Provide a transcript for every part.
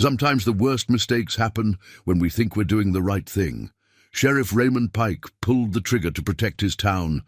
Sometimes the worst mistakes happen when we think we're doing the right thing. Sheriff Raymond Pike pulled the trigger to protect his town,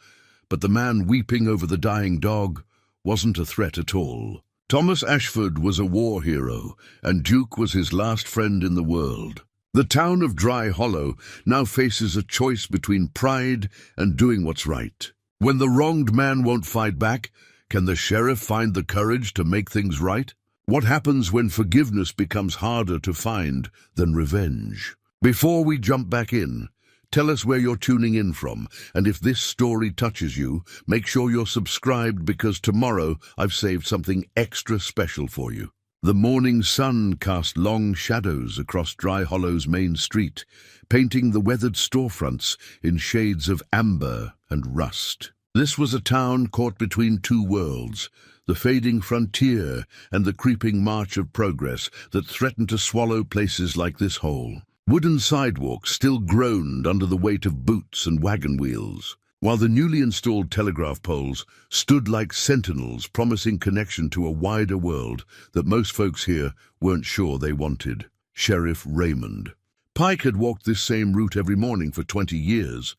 but the man weeping over the dying dog wasn't a threat at all. Thomas Ashford was a war hero, and Duke was his last friend in the world. The town of Dry Hollow now faces a choice between pride and doing what's right. When the wronged man won't fight back, can the sheriff find the courage to make things right? What happens when forgiveness becomes harder to find than revenge? Before we jump back in, tell us where you're tuning in from, and if this story touches you, make sure you're subscribed because tomorrow I've saved something extra special for you. The morning sun cast long shadows across Dry Hollow's main street, painting the weathered storefronts in shades of amber and rust. This was a town caught between two worlds, the fading frontier and the creeping march of progress that threatened to swallow places like this hole. Wooden sidewalks still groaned under the weight of boots and wagon wheels, while the newly installed telegraph poles stood like sentinels promising connection to a wider world that most folks here weren't sure they wanted. Sheriff Raymond Pike had walked this same route every morning for 20 years,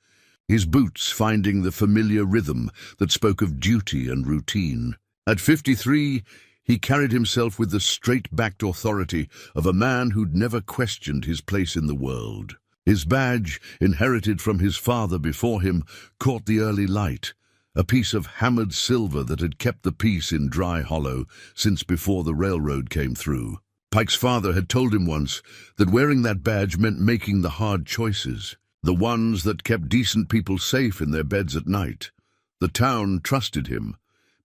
his boots finding the familiar rhythm that spoke of duty and routine. At 53, he carried himself with the straight-backed authority of a man who'd never questioned his place in the world. His badge, inherited from his father before him, caught the early light, a piece of hammered silver that had kept the peace in Dry Hollow since before the railroad came through. Pike's father had told him once that wearing that badge meant making the hard choices, the ones that kept decent people safe in their beds at night. The town trusted him.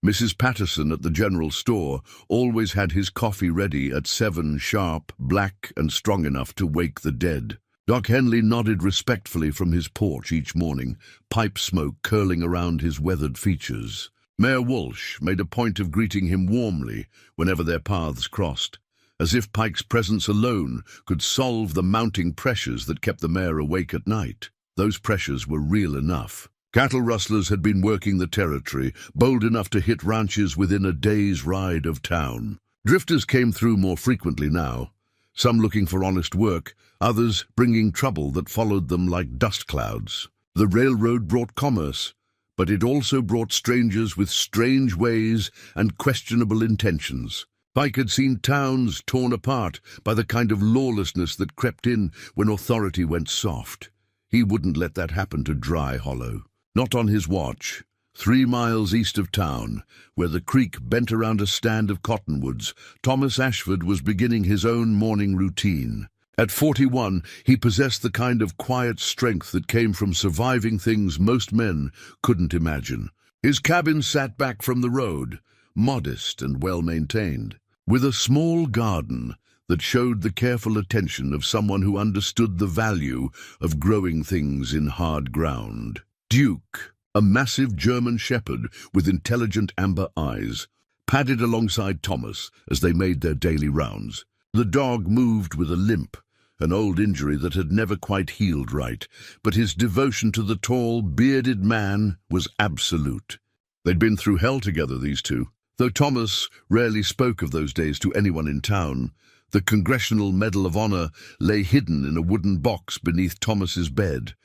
Mrs. Patterson at the general store always had his coffee ready at 7 sharp, black and strong enough to wake the dead. Doc Henley nodded respectfully from his porch each morning, pipe smoke curling around his weathered features. Mayor Walsh made a point of greeting him warmly whenever their paths crossed, as if Pike's presence alone could solve the mounting pressures that kept the mayor awake at night. Those pressures were real enough. Cattle rustlers had been working the territory, bold enough to hit ranches within a day's ride of town. Drifters came through more frequently now, some looking for honest work, others bringing trouble that followed them like dust clouds. The railroad brought commerce, but it also brought strangers with strange ways and questionable intentions. Pike had seen towns torn apart by the kind of lawlessness that crept in when authority went soft. He wouldn't let that happen to Dry Hollow. Not on his watch. 3 miles east of town, where the creek bent around a stand of cottonwoods, Thomas Ashford was beginning his own morning routine. At 41, he possessed the kind of quiet strength that came from surviving things most men couldn't imagine. His cabin sat back from the road, modest and well-maintained, with a small garden that showed the careful attention of someone who understood the value of growing things in hard ground. Duke, a massive German shepherd with intelligent amber eyes, padded alongside Thomas as they made their daily rounds. The dog moved with a limp, an old injury that had never quite healed right, but his devotion to the tall, bearded man was absolute. They'd been through hell together, these two. Though Thomas rarely spoke of those days to anyone in town, the Congressional Medal of Honor lay hidden in a wooden box beneath Thomas's bed,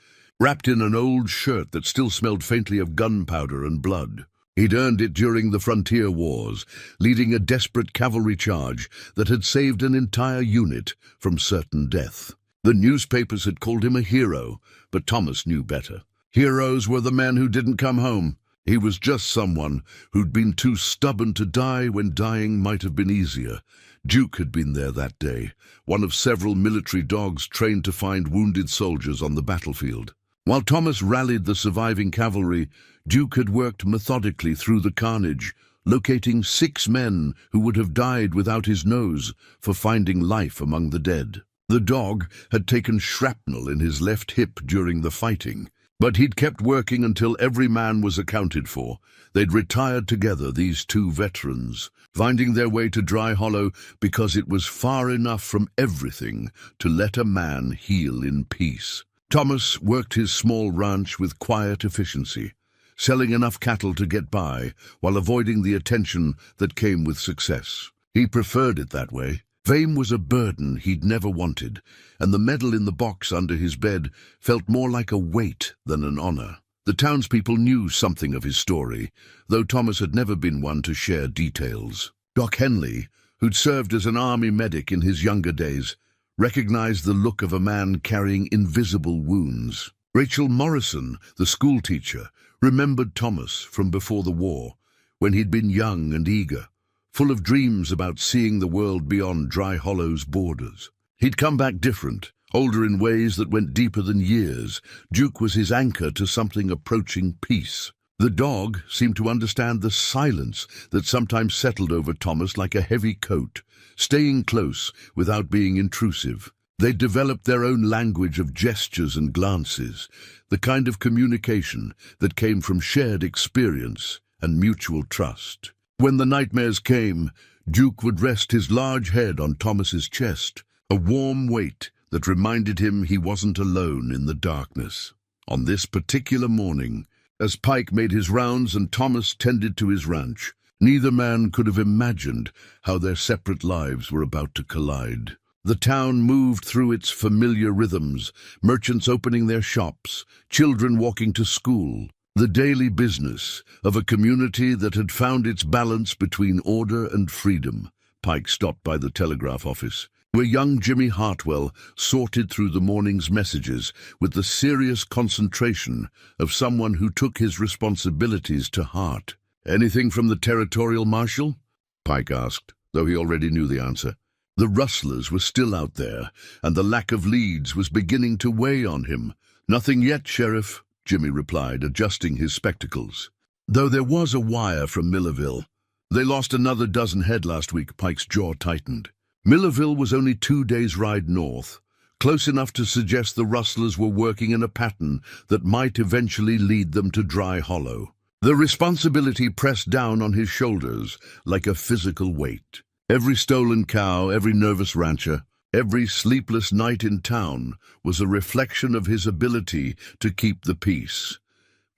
wrapped in an old shirt that still smelled faintly of gunpowder and blood. He'd earned it during the frontier wars, leading a desperate cavalry charge that had saved an entire unit from certain death. The newspapers had called him a hero, but Thomas knew better. Heroes were the men who didn't come home. He was just someone who'd been too stubborn to die when dying might have been easier. Duke had been there that day, one of several military dogs trained to find wounded soldiers on the battlefield. While Thomas rallied the surviving cavalry, Duke had worked methodically through the carnage, locating 6 men who would have died without his nose for finding life among the dead. The dog had taken shrapnel in his left hip during the fighting, but he'd kept working until every man was accounted for. They'd retired together, these 2 veterans, finding their way to Dry Hollow because it was far enough from everything to let a man heal in peace. Thomas worked his small ranch with quiet efficiency, selling enough cattle to get by while avoiding the attention that came with success. He preferred it that way. Fame was a burden he'd never wanted, and the medal in the box under his bed felt more like a weight than an honor. The townspeople knew something of his story, though Thomas had never been one to share details. Doc Henley, who'd served as an army medic in his younger days, recognized the look of a man carrying invisible wounds. Rachel Morrison, the schoolteacher, remembered Thomas from before the war, when he'd been young and eager, full of dreams about seeing the world beyond Dry Hollow's borders. He'd come back different, older in ways that went deeper than years. Duke was his anchor to something approaching peace. The dog seemed to understand the silence that sometimes settled over Thomas like a heavy coat, staying close without being intrusive. They developed their own language of gestures and glances, the kind of communication that came from shared experience and mutual trust. When the nightmares came, Duke would rest his large head on Thomas's chest, a warm weight that reminded him he wasn't alone in the darkness. On this particular morning, as Pike made his rounds and Thomas tended to his ranch, neither man could have imagined how their separate lives were about to collide. The town moved through its familiar rhythms, merchants opening their shops, children walking to school, the daily business of a community that had found its balance between order and freedom. Pike stopped by the telegraph office, where young Jimmy Hartwell sorted through the morning's messages with the serious concentration of someone who took his responsibilities to heart. "Anything from the territorial marshal?" Pike asked, though he already knew the answer. The rustlers were still out there, and the lack of leads was beginning to weigh on him. "Nothing yet, Sheriff," Jimmy replied, adjusting his spectacles. Though there was a wire from Millerville. They lost another dozen head last week. Pike's jaw tightened. Millerville was only 2 days' ride north, close enough to suggest the rustlers were working in a pattern that might eventually lead them to Dry Hollow. The responsibility pressed down on his shoulders like a physical weight. Every stolen cow, every nervous rancher, every sleepless night in town was a reflection of his ability to keep the peace.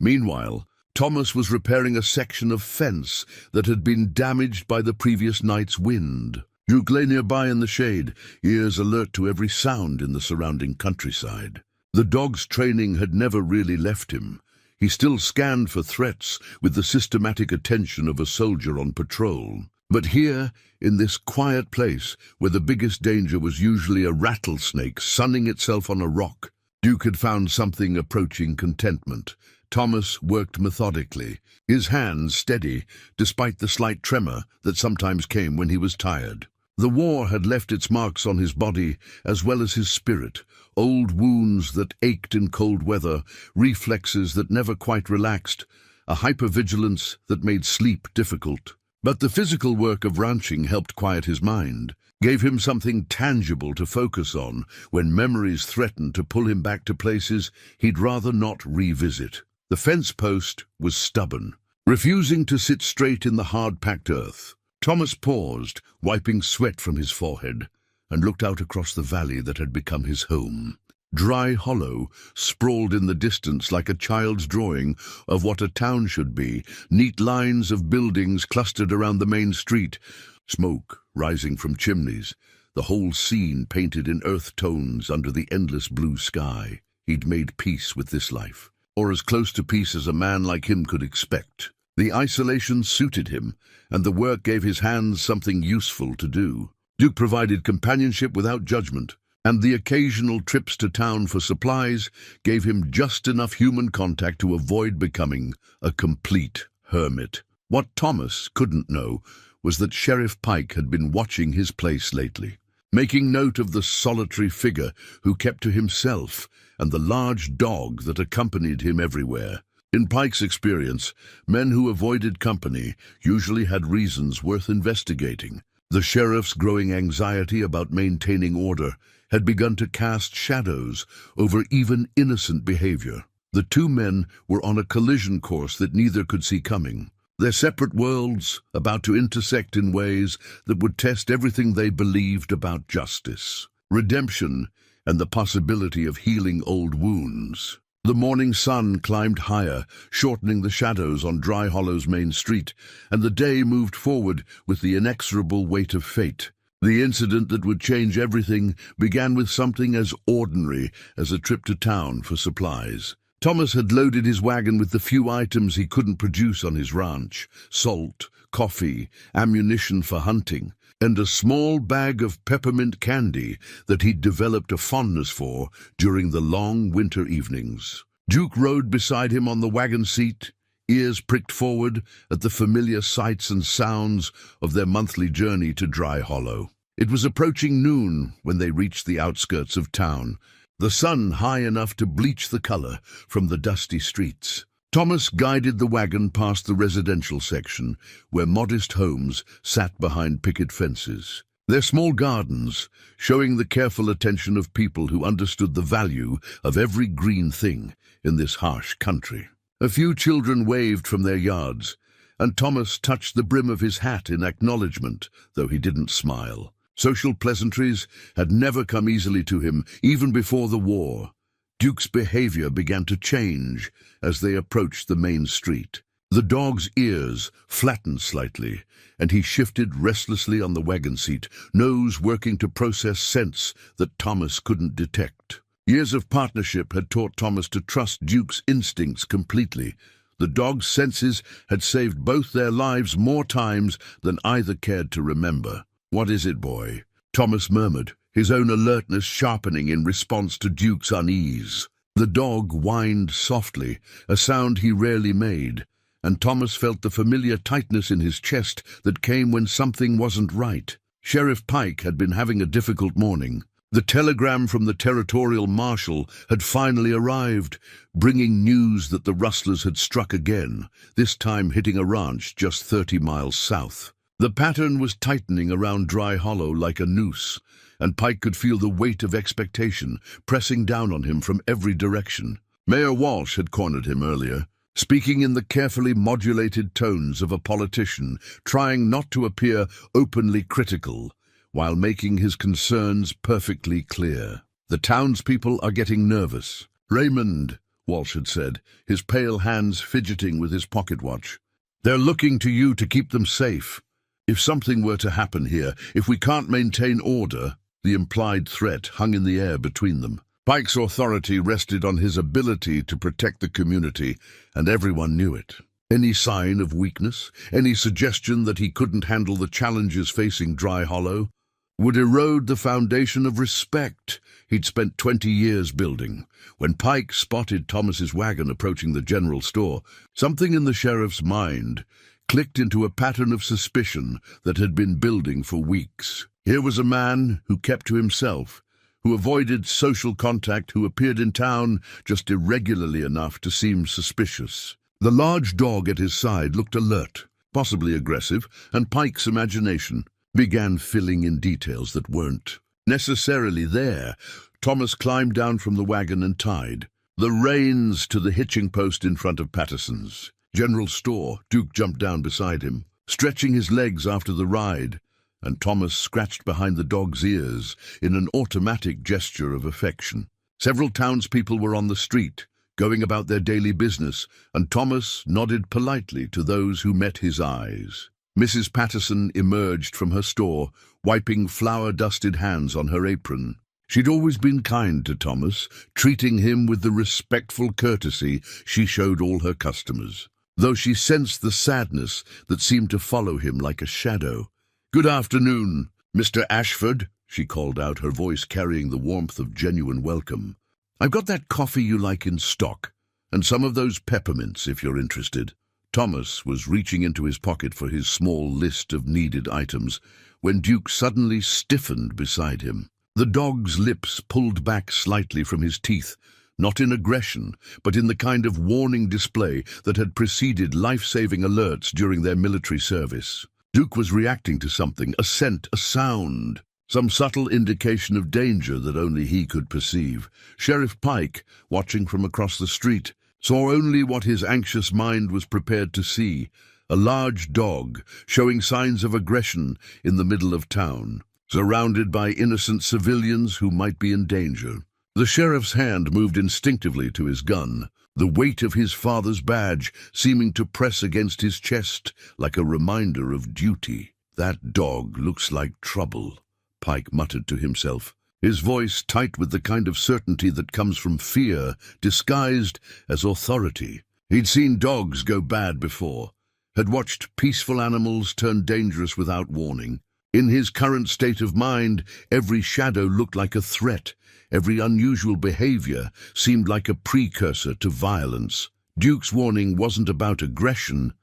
Meanwhile, Thomas was repairing a section of fence that had been damaged by the previous night's wind. Duke lay nearby in the shade, ears alert to every sound in the surrounding countryside. The dog's training had never really left him. He still scanned for threats with the systematic attention of a soldier on patrol. But here, in this quiet place, where the biggest danger was usually a rattlesnake sunning itself on a rock, Duke had found something approaching contentment. Thomas worked methodically, his hands steady, despite the slight tremor that sometimes came when he was tired. The war had left its marks on his body as well as his spirit, old wounds that ached in cold weather, reflexes that never quite relaxed, a hypervigilance that made sleep difficult. But the physical work of ranching helped quiet his mind, gave him something tangible to focus on when memories threatened to pull him back to places he'd rather not revisit. The fence post was stubborn, refusing to sit straight in the hard-packed earth. Thomas paused, wiping sweat from his forehead, and looked out across the valley that had become his home. Dry Hollow sprawled in the distance like a child's drawing of what a town should be, neat lines of buildings clustered around the main street, smoke rising from chimneys, the whole scene painted in earth tones under the endless blue sky. He'd made peace with this life, or as close to peace as a man like him could expect. The isolation suited him, and the work gave his hands something useful to do. Duke provided companionship without judgment, and the occasional trips to town for supplies gave him just enough human contact to avoid becoming a complete hermit. What Thomas couldn't know was that Sheriff Pike had been watching his place lately, making note of the solitary figure who kept to himself and the large dog that accompanied him everywhere. In Pike's experience, men who avoided company usually had reasons worth investigating. The sheriff's growing anxiety about maintaining order had begun to cast shadows over even innocent behavior. The two men were on a collision course that neither could see coming, their separate worlds about to intersect in ways that would test everything they believed about justice, redemption, and the possibility of healing old wounds. The morning sun climbed higher, shortening the shadows on Dry Hollow's main street, and the day moved forward with the inexorable weight of fate. The incident that would change everything began with something as ordinary as a trip to town for supplies. Thomas had loaded his wagon with the few items he couldn't produce on his ranch: salt, coffee, ammunition for hunting, and a small bag of peppermint candy that he'd developed a fondness for during the long winter evenings. Duke rode beside him on the wagon seat, ears pricked forward at the familiar sights and sounds of their monthly journey to Dry Hollow. It was approaching noon when they reached the outskirts of town, the sun high enough to bleach the color from the dusty streets. Thomas guided the wagon past the residential section, where modest homes sat behind picket fences, their small gardens showing the careful attention of people who understood the value of every green thing in this harsh country. A few children waved from their yards, and Thomas touched the brim of his hat in acknowledgement, though he didn't smile. Social pleasantries had never come easily to him, even before the war. Duke's behavior began to change as they approached the main street. The dog's ears flattened slightly, and he shifted restlessly on the wagon seat, nose working to process scents that Thomas couldn't detect. Years of partnership had taught Thomas to trust Duke's instincts completely. The dog's senses had saved both their lives more times than either cared to remember. "What is it, boy?" Thomas murmured, his own alertness sharpening in response to Duke's unease. The dog whined softly, a sound he rarely made, and Thomas felt the familiar tightness in his chest that came when something wasn't right. Sheriff Pike had been having a difficult morning. The telegram from the territorial marshal had finally arrived, bringing news that the rustlers had struck again, this time hitting a ranch just 30 miles south. The pattern was tightening around Dry Hollow like a noose, and Pike could feel the weight of expectation pressing down on him from every direction. Mayor Walsh had cornered him earlier, speaking in the carefully modulated tones of a politician, trying not to appear openly critical, while making his concerns perfectly clear. "The townspeople are getting nervous." "Raymond," Walsh had said, his pale hands fidgeting with his pocket watch, "they're looking to you to keep them safe. If something were to happen here, if we can't maintain order..." The implied threat hung in the air between them. Pike's authority rested on his ability to protect the community, and everyone knew it. Any sign of weakness, any suggestion that he couldn't handle the challenges facing Dry Hollow, would erode the foundation of respect he'd spent 20 years building. When Pike spotted Thomas's wagon approaching the general store, something in the sheriff's mind clicked into a pattern of suspicion that had been building for weeks. Here was a man who kept to himself, who avoided social contact, who appeared in town just irregularly enough to seem suspicious. The large dog at his side looked alert, possibly aggressive, and Pike's imagination began filling in details that weren't necessarily there. Thomas climbed down from the wagon and tied the reins to the hitching post in front of Patterson's general store. Duke jumped down beside him, stretching his legs after the ride, and Thomas scratched behind the dog's ears in an automatic gesture of affection. Several townspeople were on the street, going about their daily business, and Thomas nodded politely to those who met his eyes. Mrs. Patterson emerged from her store, wiping flour-dusted hands on her apron. She'd always been kind to Thomas, treating him with the respectful courtesy she showed all her customers, though she sensed the sadness that seemed to follow him like a shadow. "Good afternoon, Mr. Ashford," she called out, her voice carrying the warmth of genuine welcome. "I've got that coffee you like in stock, and some of those peppermints if you're interested." Thomas was reaching into his pocket for his small list of needed items when Duke suddenly stiffened beside him. The dog's lips pulled back slightly from his teeth, not in aggression, but in the kind of warning display that had preceded life-saving alerts during their military service. Duke was reacting to something, a scent, a sound, some subtle indication of danger that only he could perceive. Sheriff Pike, watching from across the street, saw only what his anxious mind was prepared to see: a large dog showing signs of aggression in the middle of town, surrounded by innocent civilians who might be in danger. The sheriff's hand moved instinctively to his gun, the weight of his father's badge seeming to press against his chest like a reminder of duty. "That dog looks like trouble," Pike muttered to himself, his voice tight with the kind of certainty that comes from fear disguised as authority. He'd seen dogs go bad before, had watched peaceful animals turn dangerous without warning. In his current state of mind, every shadow looked like a threat. Every unusual behavior seemed like a precursor to violence. Duke's warning wasn't about aggression,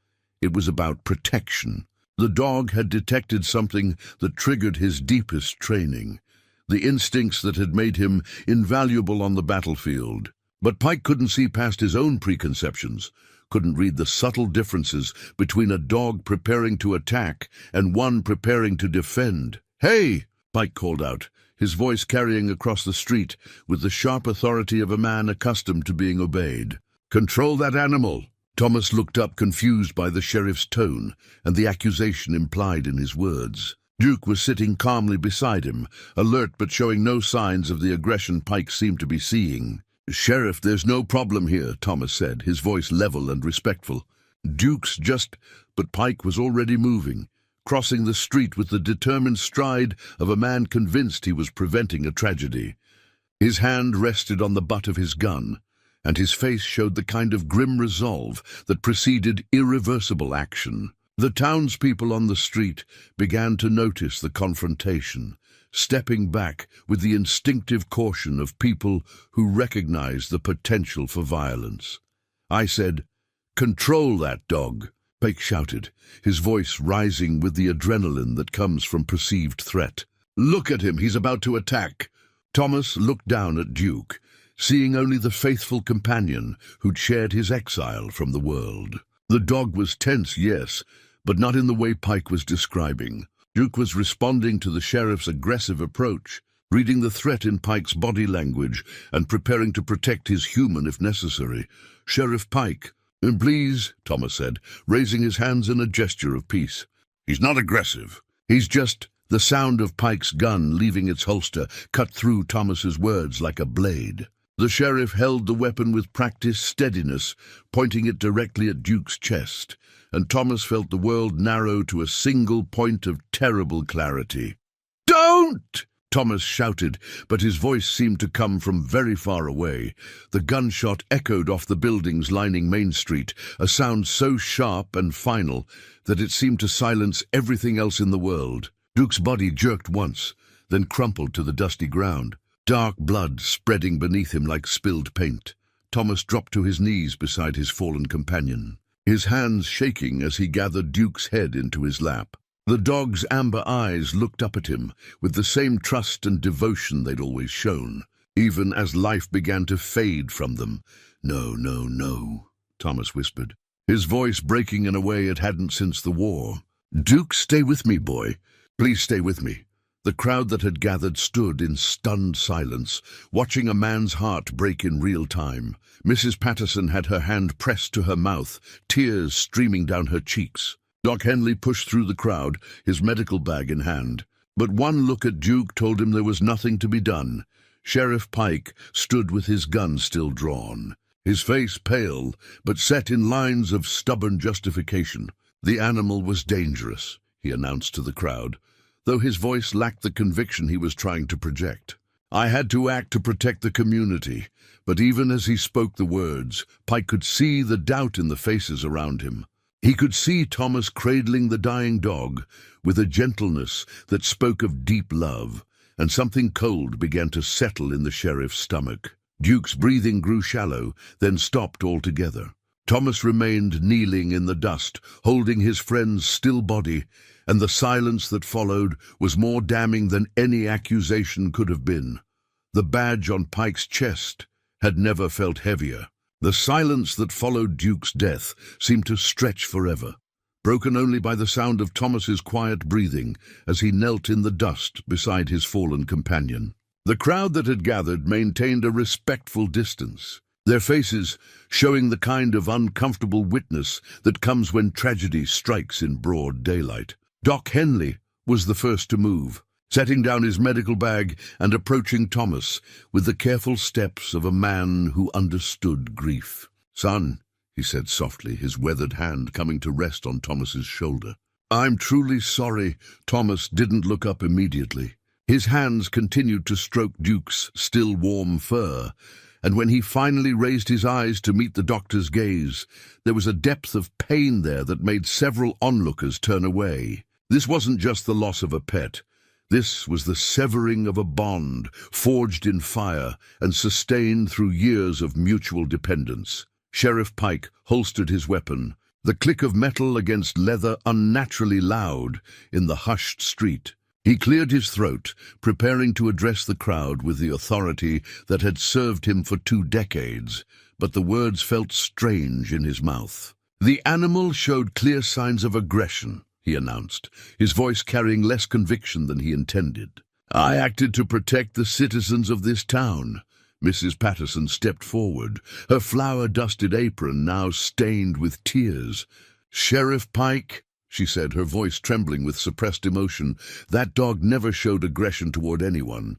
it was about protection. The dog had detected something that triggered his deepest training, the instincts that had made him invaluable on the battlefield. But Pike couldn't see past his own preconceptions, couldn't read the subtle differences between a dog preparing to attack and one preparing to defend. "Hey!" Pike called out, his voice carrying across the street with the sharp authority of a man accustomed to being obeyed. "Control that animal!" Thomas looked up, confused by the sheriff's tone and the accusation implied in his words. Duke was sitting calmly beside him, alert but showing no signs of the aggression Pike seemed to be seeing. "Sheriff, there's no problem here," Thomas said, his voice level and respectful. "Duke's just—" But Pike was already moving, crossing the street with the determined stride of a man convinced he was preventing a tragedy. His hand rested on the butt of his gun, and his face showed the kind of grim resolve that preceded irreversible action. The townspeople on the street began to notice the confrontation, stepping back with the instinctive caution of people who recognize the potential for violence. I said, "Control that dog," Pike shouted, his voice rising with the adrenaline that comes from perceived threat. "Look at him, he's about to attack." Thomas looked down at Duke, seeing only the faithful companion who'd shared his exile from the world. The dog was tense, yes, but not in the way Pike was describing. Duke was responding to the sheriff's aggressive approach, reading the threat in Pike's body language and preparing to protect his human if necessary. "Sheriff Pike." "Please," Thomas said, raising his hands in a gesture of peace. "He's not aggressive. He's just—" The sound of Pike's gun leaving its holster cut through Thomas's words like a blade. The sheriff held the weapon with practiced steadiness, pointing it directly at Duke's chest, and Thomas felt the world narrow to a single point of terrible clarity. "Don't!" Thomas shouted, but his voice seemed to come from very far away. The gunshot echoed off the buildings lining Main Street, a sound so sharp and final that it seemed to silence everything else in the world. Duke's body jerked once, then crumpled to the dusty ground, dark blood spreading beneath him like spilled paint. Thomas dropped to his knees beside his fallen companion, his hands shaking as he gathered Duke's head into his lap. The dog's amber eyes looked up at him with the same trust and devotion they'd always shown, even as life began to fade from them. "No, no, no," Thomas whispered, his voice breaking in a way it hadn't since the war. "Duke, stay with me, boy. Please stay with me." The crowd that had gathered stood in stunned silence, watching a man's heart break in real time. Mrs. Patterson had her hand pressed to her mouth, tears streaming down her cheeks. Doc Henley pushed through the crowd, his medical bag in hand. But one look at Duke told him there was nothing to be done. Sheriff Pike stood with his gun still drawn, his face pale, but set in lines of stubborn justification. "The animal was dangerous," he announced to the crowd, though his voice lacked the conviction he was trying to project. "I had to act to protect the community," but even as he spoke the words, Pike could see the doubt in the faces around him. He could see Thomas cradling the dying dog with a gentleness that spoke of deep love, and something cold began to settle in the sheriff's stomach. Duke's breathing grew shallow, then stopped altogether. Thomas remained kneeling in the dust, holding his friend's still body, and the silence that followed was more damning than any accusation could have been. The badge on Pike's chest had never felt heavier. The silence that followed Duke's death seemed to stretch forever, broken only by the sound of Thomas's quiet breathing as he knelt in the dust beside his fallen companion. The crowd that had gathered maintained a respectful distance, their faces showing the kind of uncomfortable witness that comes when tragedy strikes in broad daylight. Doc Henley was the first to move, setting down his medical bag and approaching Thomas with the careful steps of a man who understood grief. "Son," he said softly, his weathered hand coming to rest on Thomas's shoulder. "I'm truly sorry." Thomas didn't look up immediately. His hands continued to stroke Duke's still warm fur, and when he finally raised his eyes to meet the doctor's gaze, there was a depth of pain there that made several onlookers turn away. This wasn't just the loss of a pet. This was the severing of a bond, forged in fire and sustained through years of mutual dependence. Sheriff Pike holstered his weapon, the click of metal against leather unnaturally loud in the hushed street. He cleared his throat, preparing to address the crowd with the authority that had served him for 2 decades, but the words felt strange in his mouth. "The animal showed clear signs of aggression," he announced, his voice carrying less conviction than he intended. "I acted to protect the citizens of this town." Mrs. Patterson stepped forward, her flour-dusted apron now stained with tears. "Sheriff Pike," she said, her voice trembling with suppressed emotion, "that dog never showed aggression toward anyone.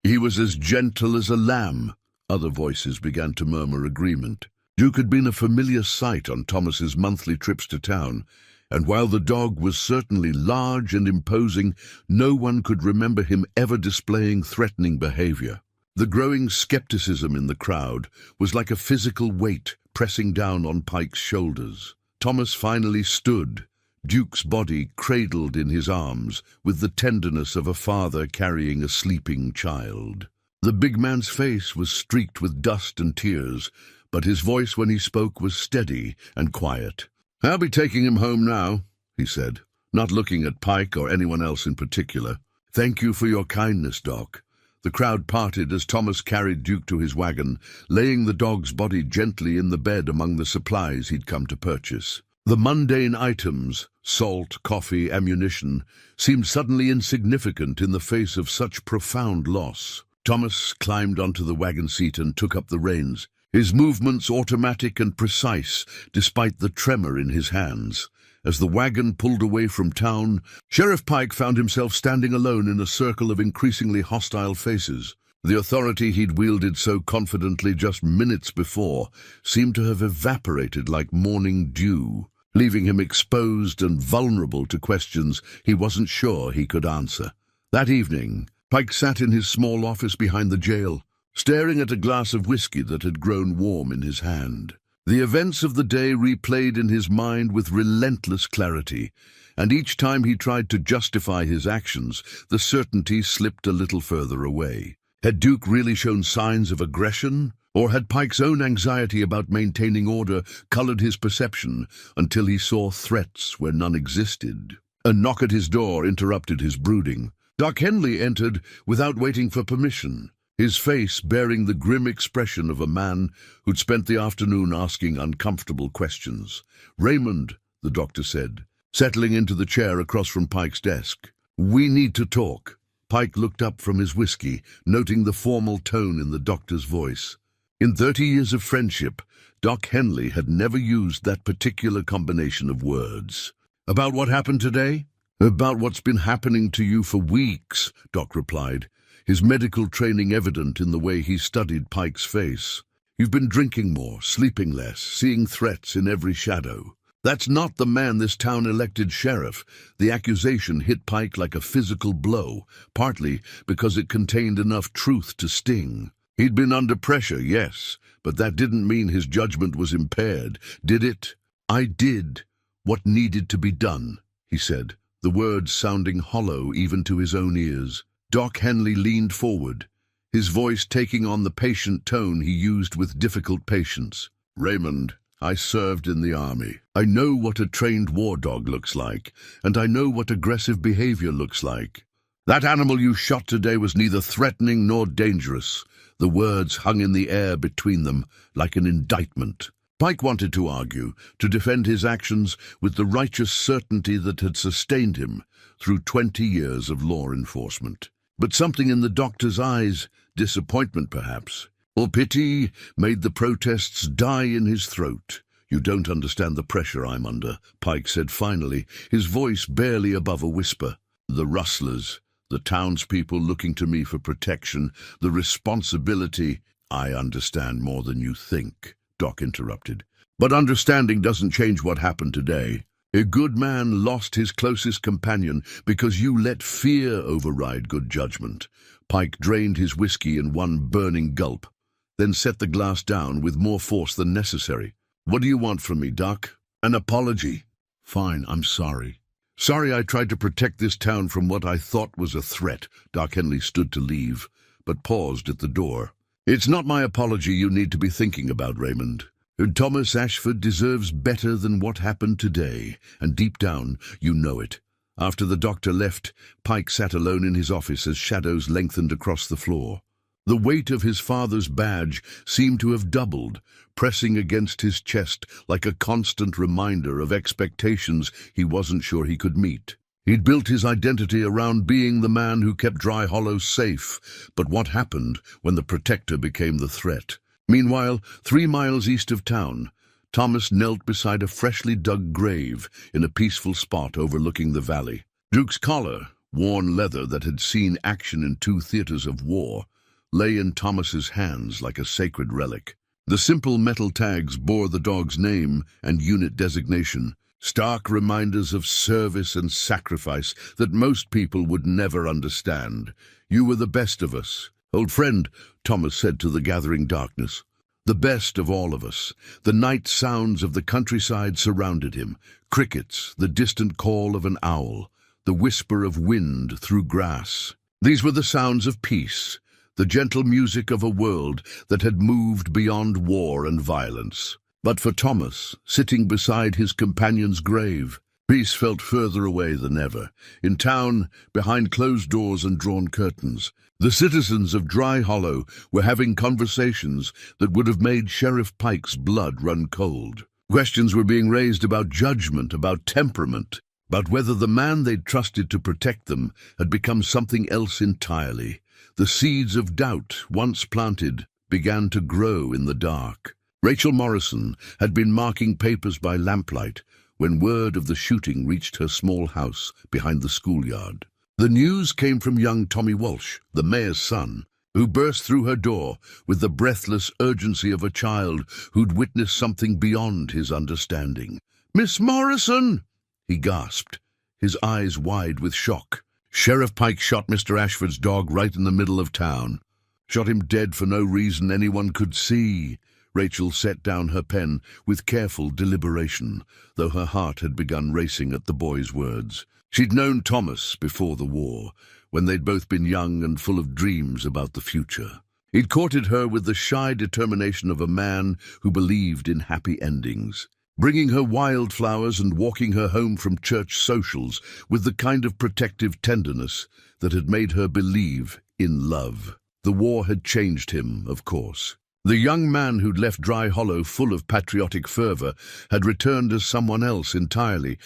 He was as gentle as a lamb." Other voices began to murmur agreement. Duke had been a familiar sight on Thomas's monthly trips to town, and while the dog was certainly large and imposing, no one could remember him ever displaying threatening behavior. The growing skepticism in the crowd was like a physical weight pressing down on Pike's shoulders. Thomas finally stood, Duke's body cradled in his arms, with the tenderness of a father carrying a sleeping child. The big man's face was streaked with dust and tears, but his voice when he spoke was steady and quiet. "I'll be taking him home now," he said, not looking at Pike or anyone else in particular. "Thank you for your kindness, Doc." The crowd parted as Thomas carried Duke to his wagon, laying the dog's body gently in the bed among the supplies he'd come to purchase. The mundane items, salt, coffee, ammunition, seemed suddenly insignificant in the face of such profound loss. Thomas climbed onto the wagon seat and took up the reins, his movements automatic and precise despite the tremor in his hands. As the wagon pulled away from town, Sheriff Pike found himself standing alone in a circle of increasingly hostile faces. The authority he'd wielded so confidently just minutes before seemed to have evaporated like morning dew, leaving him exposed and vulnerable to questions he wasn't sure he could answer. That evening, Pike sat in his small office behind the jail, staring at a glass of whiskey that had grown warm in his hand. The events of the day replayed in his mind with relentless clarity, and each time he tried to justify his actions, the certainty slipped a little further away. Had Duke really shown signs of aggression, or had Pike's own anxiety about maintaining order colored his perception until he saw threats where none existed? A knock at his door interrupted his brooding. Doc Henley entered without waiting for permission, his face bearing the grim expression of a man who'd spent the afternoon asking uncomfortable questions. "Raymond," the doctor said, settling into the chair across from Pike's desk. "We need to talk." Pike looked up from his whiskey, noting the formal tone in the doctor's voice. In 30 years of friendship, Doc Henley had never used that particular combination of words. "About what happened today?" "About what's been happening to you for weeks," Doc replied, his medical training evident in the way he studied Pike's face. "You've been drinking more, sleeping less, seeing threats in every shadow. That's not the man this town elected sheriff." The accusation hit Pike like a physical blow, partly because it contained enough truth to sting. He'd been under pressure, yes, but that didn't mean his judgment was impaired, did it? "I did what needed to be done," he said, the words sounding hollow even to his own ears. Doc Henley leaned forward, his voice taking on the patient tone he used with difficult patience. "Raymond, I served in the army. I know what a trained war dog looks like, and I know what aggressive behavior looks like. That animal you shot today was neither threatening nor dangerous." The words hung in the air between them like an indictment. Pike wanted to argue, to defend his actions with the righteous certainty that had sustained him through 20 years of law enforcement. But something in the doctor's eyes, disappointment perhaps, or pity, made the protests die in his throat. "You don't understand the pressure I'm under," Pike said finally, his voice barely above a whisper. "The rustlers, the townspeople looking to me for protection, the responsibility—" "I understand more than you think," Doc interrupted. "But understanding doesn't change what happened today. A good man lost his closest companion because you let fear override good judgment. Pike drained his whiskey in one burning gulp, then set the glass down with more force than necessary. What do you want from me, Doc? An apology. Fine, I'm sorry. Sorry I tried to protect this town from what I thought was a threat. Doc Henley stood to leave, but paused at the door. It's not my apology you need to be thinking about, Raymond. Thomas Ashford deserves better than what happened today, and deep down, you know it. After the doctor left, Pike sat alone in his office as shadows lengthened across the floor. The weight of his father's badge seemed to have doubled, pressing against his chest like a constant reminder of expectations he wasn't sure he could meet. He'd built his identity around being the man who kept Dry Hollow safe, but what happened when the protector became the threat? Meanwhile, 3 miles east of town, Thomas knelt beside a freshly dug grave in a peaceful spot overlooking the valley. Duke's collar, worn leather that had seen action in 2 theaters of war, lay in Thomas's hands like a sacred relic. The simple metal tags bore the dog's name and unit designation, stark reminders of service and sacrifice that most people would never understand. You were the best of us. Old friend, Thomas said to the gathering darkness. The best of all of us. The night sounds of the countryside surrounded him. Crickets, the distant call of an owl, the whisper of wind through grass. These were the sounds of peace, the gentle music of a world that had moved beyond war and violence. But for Thomas, sitting beside his companion's grave, peace felt further away than ever. In town, behind closed doors and drawn curtains, the citizens of Dry Hollow were having conversations that would have made Sheriff Pike's blood run cold. Questions were being raised about judgment, about temperament, about whether the man they'd trusted to protect them had become something else entirely. The seeds of doubt, once planted, began to grow in the dark. Rachel Morrison had been marking papers by lamplight when word of the shooting reached her small house behind the schoolyard. The news came from young Tommy Walsh, the mayor's son, who burst through her door with the breathless urgency of a child who'd witnessed something beyond his understanding. "Miss Morrison!" he gasped, his eyes wide with shock. Sheriff Pike shot Mr. Ashford's dog right in the middle of town. Shot him dead for no reason anyone could see. Rachel set down her pen with careful deliberation, though her heart had begun racing at the boy's words. She'd known Thomas before the war, when they'd both been young and full of dreams about the future. He'd courted her with the shy determination of a man who believed in happy endings, bringing her wildflowers and walking her home from church socials with the kind of protective tenderness that had made her believe in love. The war had changed him, of course. The young man who'd left Dry Hollow full of patriotic fervor had returned as someone else entirely,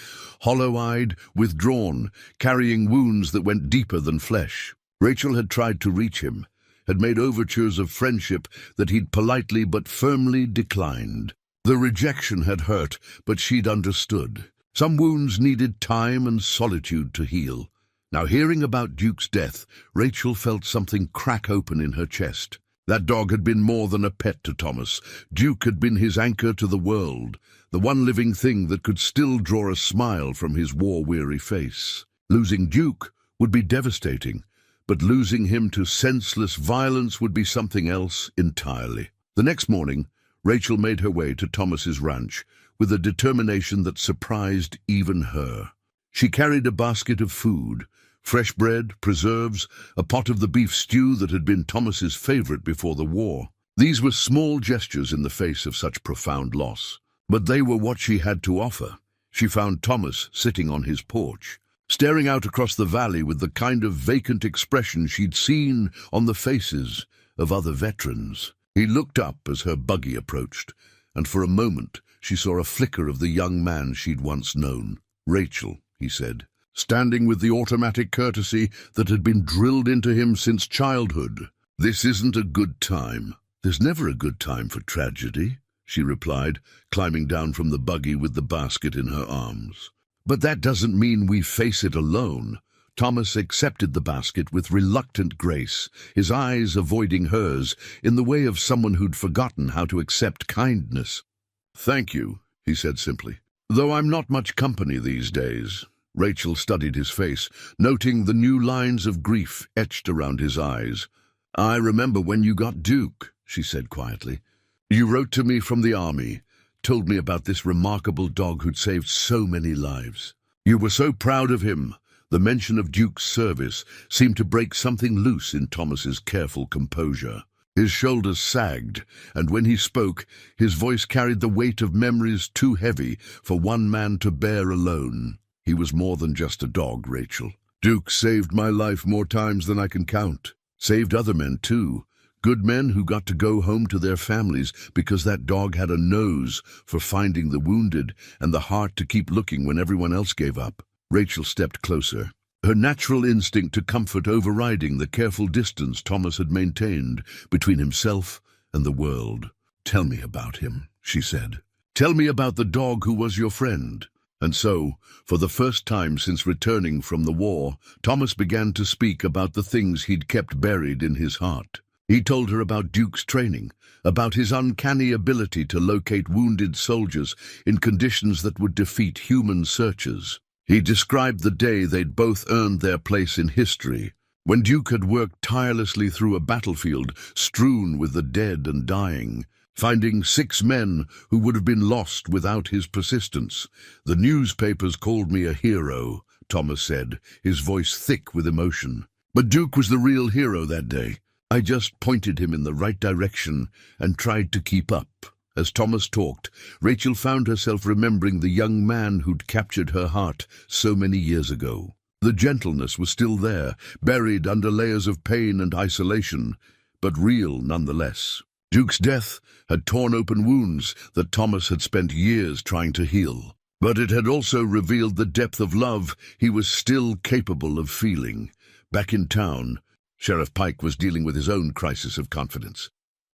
hollow-eyed, withdrawn, carrying wounds that went deeper than flesh. Rachel had tried to reach him, had made overtures of friendship that he'd politely but firmly declined. The rejection had hurt, but she'd understood. Some wounds needed time and solitude to heal. Now, hearing about Duke's death, Rachel felt something crack open in her chest. That dog had been more than a pet to Thomas. Duke had been his anchor to the world, the one living thing that could still draw a smile from his war-weary face. Losing Duke would be devastating, but losing him to senseless violence would be something else entirely. The next morning, Rachel made her way to Thomas's ranch with a determination that surprised even her. She carried a basket of food, fresh bread, preserves, a pot of the beef stew that had been Thomas's favorite before the war. These were small gestures in the face of such profound loss, but they were what she had to offer. She found Thomas sitting on his porch, staring out across the valley with the kind of vacant expression she'd seen on the faces of other veterans. He looked up as her buggy approached, and for a moment she saw a flicker of the young man she'd once known. "Rachel," he said, standing with the automatic courtesy that had been drilled into him since childhood. "This isn't a good time." "There's never a good time for tragedy," she replied, climbing down from the buggy with the basket in her arms. "But that doesn't mean we face it alone." Thomas accepted the basket with reluctant grace, his eyes avoiding hers in the way of someone who'd forgotten how to accept kindness. "Thank you," he said simply. Though I'm not much company these days. Rachel studied his face, noting the new lines of grief etched around his eyes. I remember when you got Duke, she said quietly. You wrote to me from the army, told me about this remarkable dog who'd saved so many lives. You were so proud of him. The mention of Duke's service seemed to break something loose in Thomas's careful composure. His shoulders sagged, and when he spoke, his voice carried the weight of memories too heavy for one man to bear alone. He was more than just a dog, Rachel. Duke saved my life more times than I can count. Saved other men, too. Good men who got to go home to their families because that dog had a nose for finding the wounded and the heart to keep looking when everyone else gave up. Rachel stepped closer, her natural instinct to comfort overriding the careful distance Thomas had maintained between himself and the world. Tell me about him, she said. Tell me about the dog who was your friend. And so, for the first time since returning from the war, Thomas began to speak about the things he'd kept buried in his heart. He told her about Duke's training, about his uncanny ability to locate wounded soldiers in conditions that would defeat human searchers. He described the day they'd both earned their place in history, when Duke had worked tirelessly through a battlefield strewn with the dead and dying, finding 6 men who would have been lost without his persistence. The newspapers called me a hero, Thomas said, his voice thick with emotion. But Duke was the real hero that day. I just pointed him in the right direction and tried to keep up. As Thomas talked, Rachel found herself remembering the young man who'd captured her heart so many years ago. The gentleness was still there, buried under layers of pain and isolation, but real nonetheless. Duke's death had torn open wounds that Thomas had spent years trying to heal. But it had also revealed the depth of love he was still capable of feeling. Back in town, Sheriff Pike was dealing with his own crisis of confidence.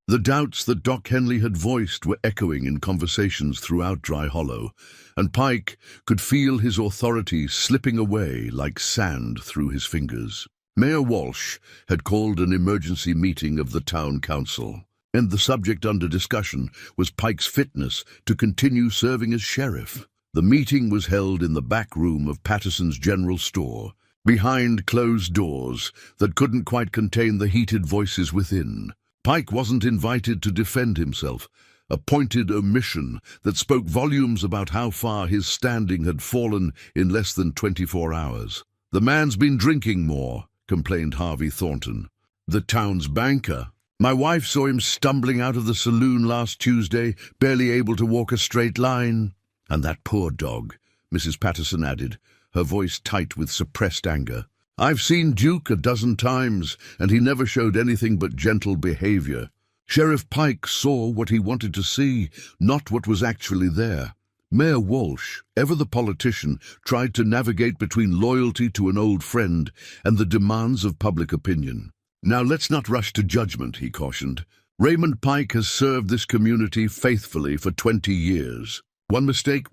The doubts that Doc Henley had voiced were echoing in conversations throughout Dry Hollow, and Pike could feel his authority slipping away like sand through his fingers. Mayor Walsh had called an emergency meeting of the town council, and the subject under discussion was Pike's fitness to continue serving as sheriff. The meeting was held in the back room of Patterson's General Store, behind closed doors that couldn't quite contain the heated voices within. Pike wasn't invited to defend himself, a pointed omission that spoke volumes about how far his standing had fallen in less than 24 hours. The man's been drinking more, complained Harvey Thornton, the town's banker. My wife saw him stumbling out of the saloon last Tuesday, barely able to walk a straight line. And that poor dog, Mrs. Patterson added, her voice tight with suppressed anger. I've seen Duke a dozen times, and he never showed anything but gentle behavior. Sheriff Pike saw what he wanted to see, not what was actually there. Mayor Walsh, ever the politician, tried to navigate between loyalty to an old friend and the demands of public opinion. Now let's not rush to judgment, he cautioned. Raymond Pike has served this community faithfully for 20 years. One mistake,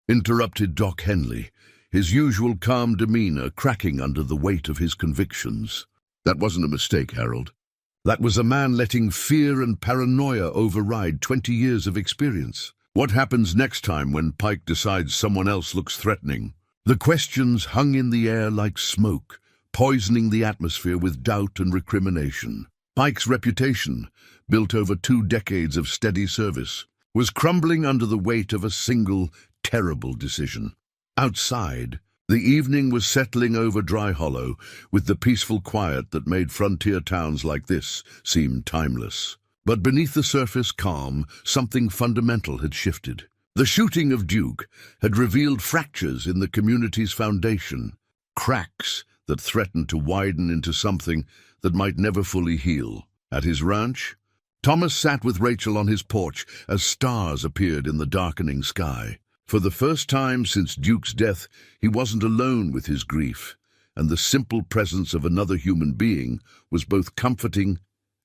interrupted Doc Henley, his usual calm demeanor cracking under the weight of his convictions. That wasn't a mistake, Harold. That was a man letting fear and paranoia override 20 years of experience. What happens next time when Pike decides someone else looks threatening? The questions hung in the air like smoke, poisoning the atmosphere with doubt and recrimination. Pike's reputation, built over 2 decades of steady service, was crumbling under the weight of a single, terrible decision. Outside, the evening was settling over Dry Hollow with the peaceful quiet that made frontier towns like this seem timeless. But beneath the surface calm, something fundamental had shifted. The shooting of Duke had revealed fractures in the community's foundation, cracks that threatened to widen into something that might never fully heal. At his ranch, Thomas sat with Rachel on his porch as stars appeared in the darkening sky. For the first time since Duke's death, he wasn't alone with his grief, and the simple presence of another human being was both comforting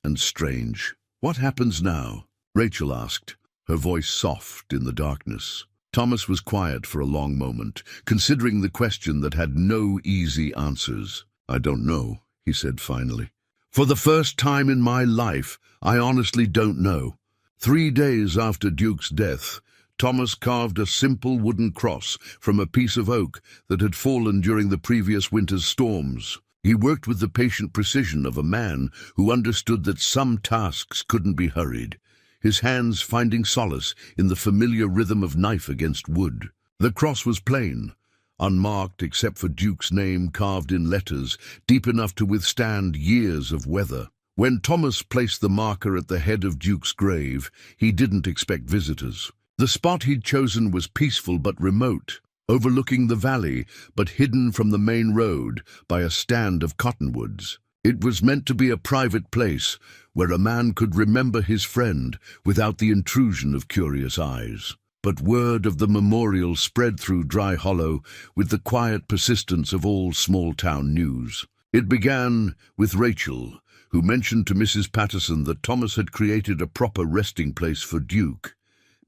and strange. What happens now? Rachel asked, her voice soft in the darkness. Thomas was quiet for a long moment, considering the question that had no easy answers. I don't know, he said finally. For the first time in my life, I honestly don't know. 3 days after Duke's death, Thomas carved a simple wooden cross from a piece of oak that had fallen during the previous winter's storms. He worked with the patient precision of a man who understood that some tasks couldn't be hurried, his hands finding solace in the familiar rhythm of knife against wood. The cross was plain, unmarked except for Duke's name carved in letters deep enough to withstand years of weather. When Thomas placed the marker at the head of Duke's grave, he didn't expect visitors. The spot he'd chosen was peaceful but remote, overlooking the valley but hidden from the main road by a stand of cottonwoods. It was meant to be a private place where a man could remember his friend without the intrusion of curious eyes. But word of the memorial spread through Dry Hollow with the quiet persistence of all small-town news. It began with Rachel, who mentioned to Mrs. Patterson that Thomas had created a proper resting place for Duke.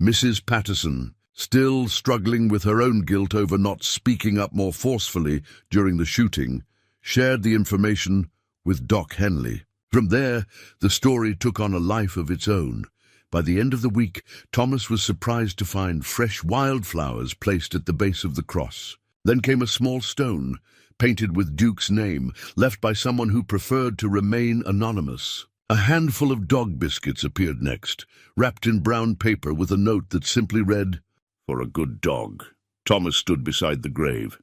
Mrs. Patterson, still struggling with her own guilt over not speaking up more forcefully during the shooting, shared the information with Doc Henley. From there, the story took on a life of its own. By the end of the week, Thomas was surprised to find fresh wildflowers placed at the base of the cross. Then came a small stone, painted with Duke's name, left by someone who preferred to remain anonymous. A handful of dog biscuits appeared next, wrapped in brown paper with a note that simply read, "For a good dog." Thomas stood beside the grave,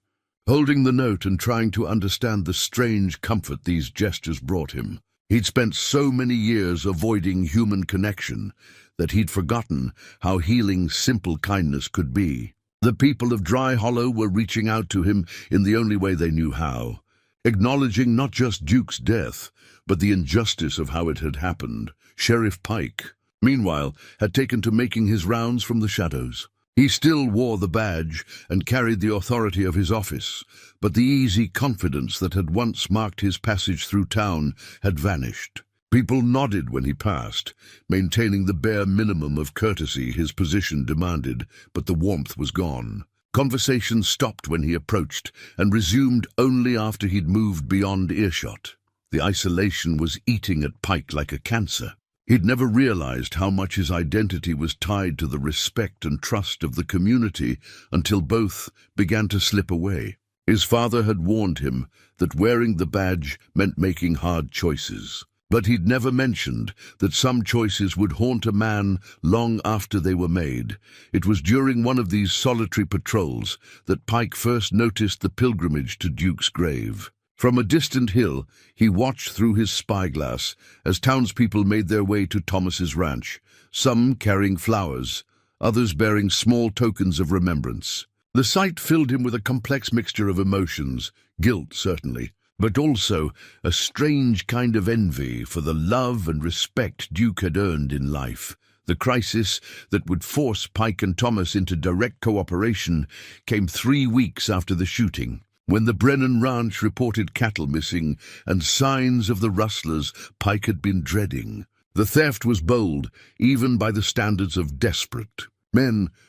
holding the note and trying to understand the strange comfort these gestures brought him. He'd spent so many years avoiding human connection that he'd forgotten how healing simple kindness could be. The people of Dry Hollow were reaching out to him in the only way they knew how, acknowledging not just Duke's death, but the injustice of how it had happened. Sheriff Pike, meanwhile, had taken to making his rounds from the shadows. He still wore the badge and carried the authority of his office, but the easy confidence that had once marked his passage through town had vanished. People nodded when he passed, maintaining the bare minimum of courtesy his position demanded, but the warmth was gone. Conversation stopped when he approached, and resumed only after he'd moved beyond earshot. The isolation was eating at Pike like a cancer. He'd never realized how much his identity was tied to the respect and trust of the community until both began to slip away. His father had warned him that wearing the badge meant making hard choices. But he'd never mentioned that some choices would haunt a man long after they were made. It was during one of these solitary patrols that Pike first noticed the pilgrimage to Duke's grave. From a distant hill, he watched through his spyglass as townspeople made their way to Thomas's ranch, some carrying flowers, others bearing small tokens of remembrance. The sight filled him with a complex mixture of emotions, guilt certainly, but also a strange kind of envy for the love and respect Duke had earned in life. The crisis that would force Pike and Thomas into direct cooperation came 3 weeks after the shooting, when the Brennan Ranch reported cattle missing and signs of the rustlers Pike had been dreading. The theft was bold, even by the standards of desperate.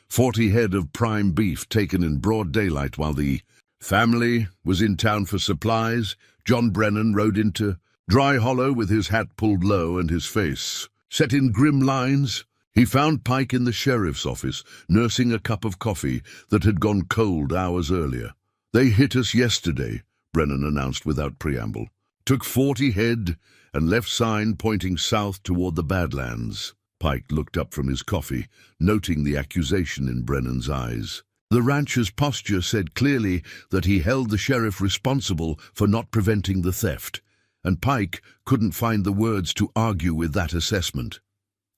40 head of prime beef taken in broad daylight while the family was in town for supplies. John Brennan rode into Dry Hollow with his hat pulled low and his face set in grim lines. He found Pike in the sheriff's office, nursing a cup of coffee that had gone cold hours earlier. "They hit us yesterday," Brennan announced without preamble. "Took 40 head and left sign pointing south toward the Badlands." Pike looked up from his coffee, noting the accusation in Brennan's eyes. The rancher's posture said clearly that he held the sheriff responsible for not preventing the theft, and Pike couldn't find the words to argue with that assessment.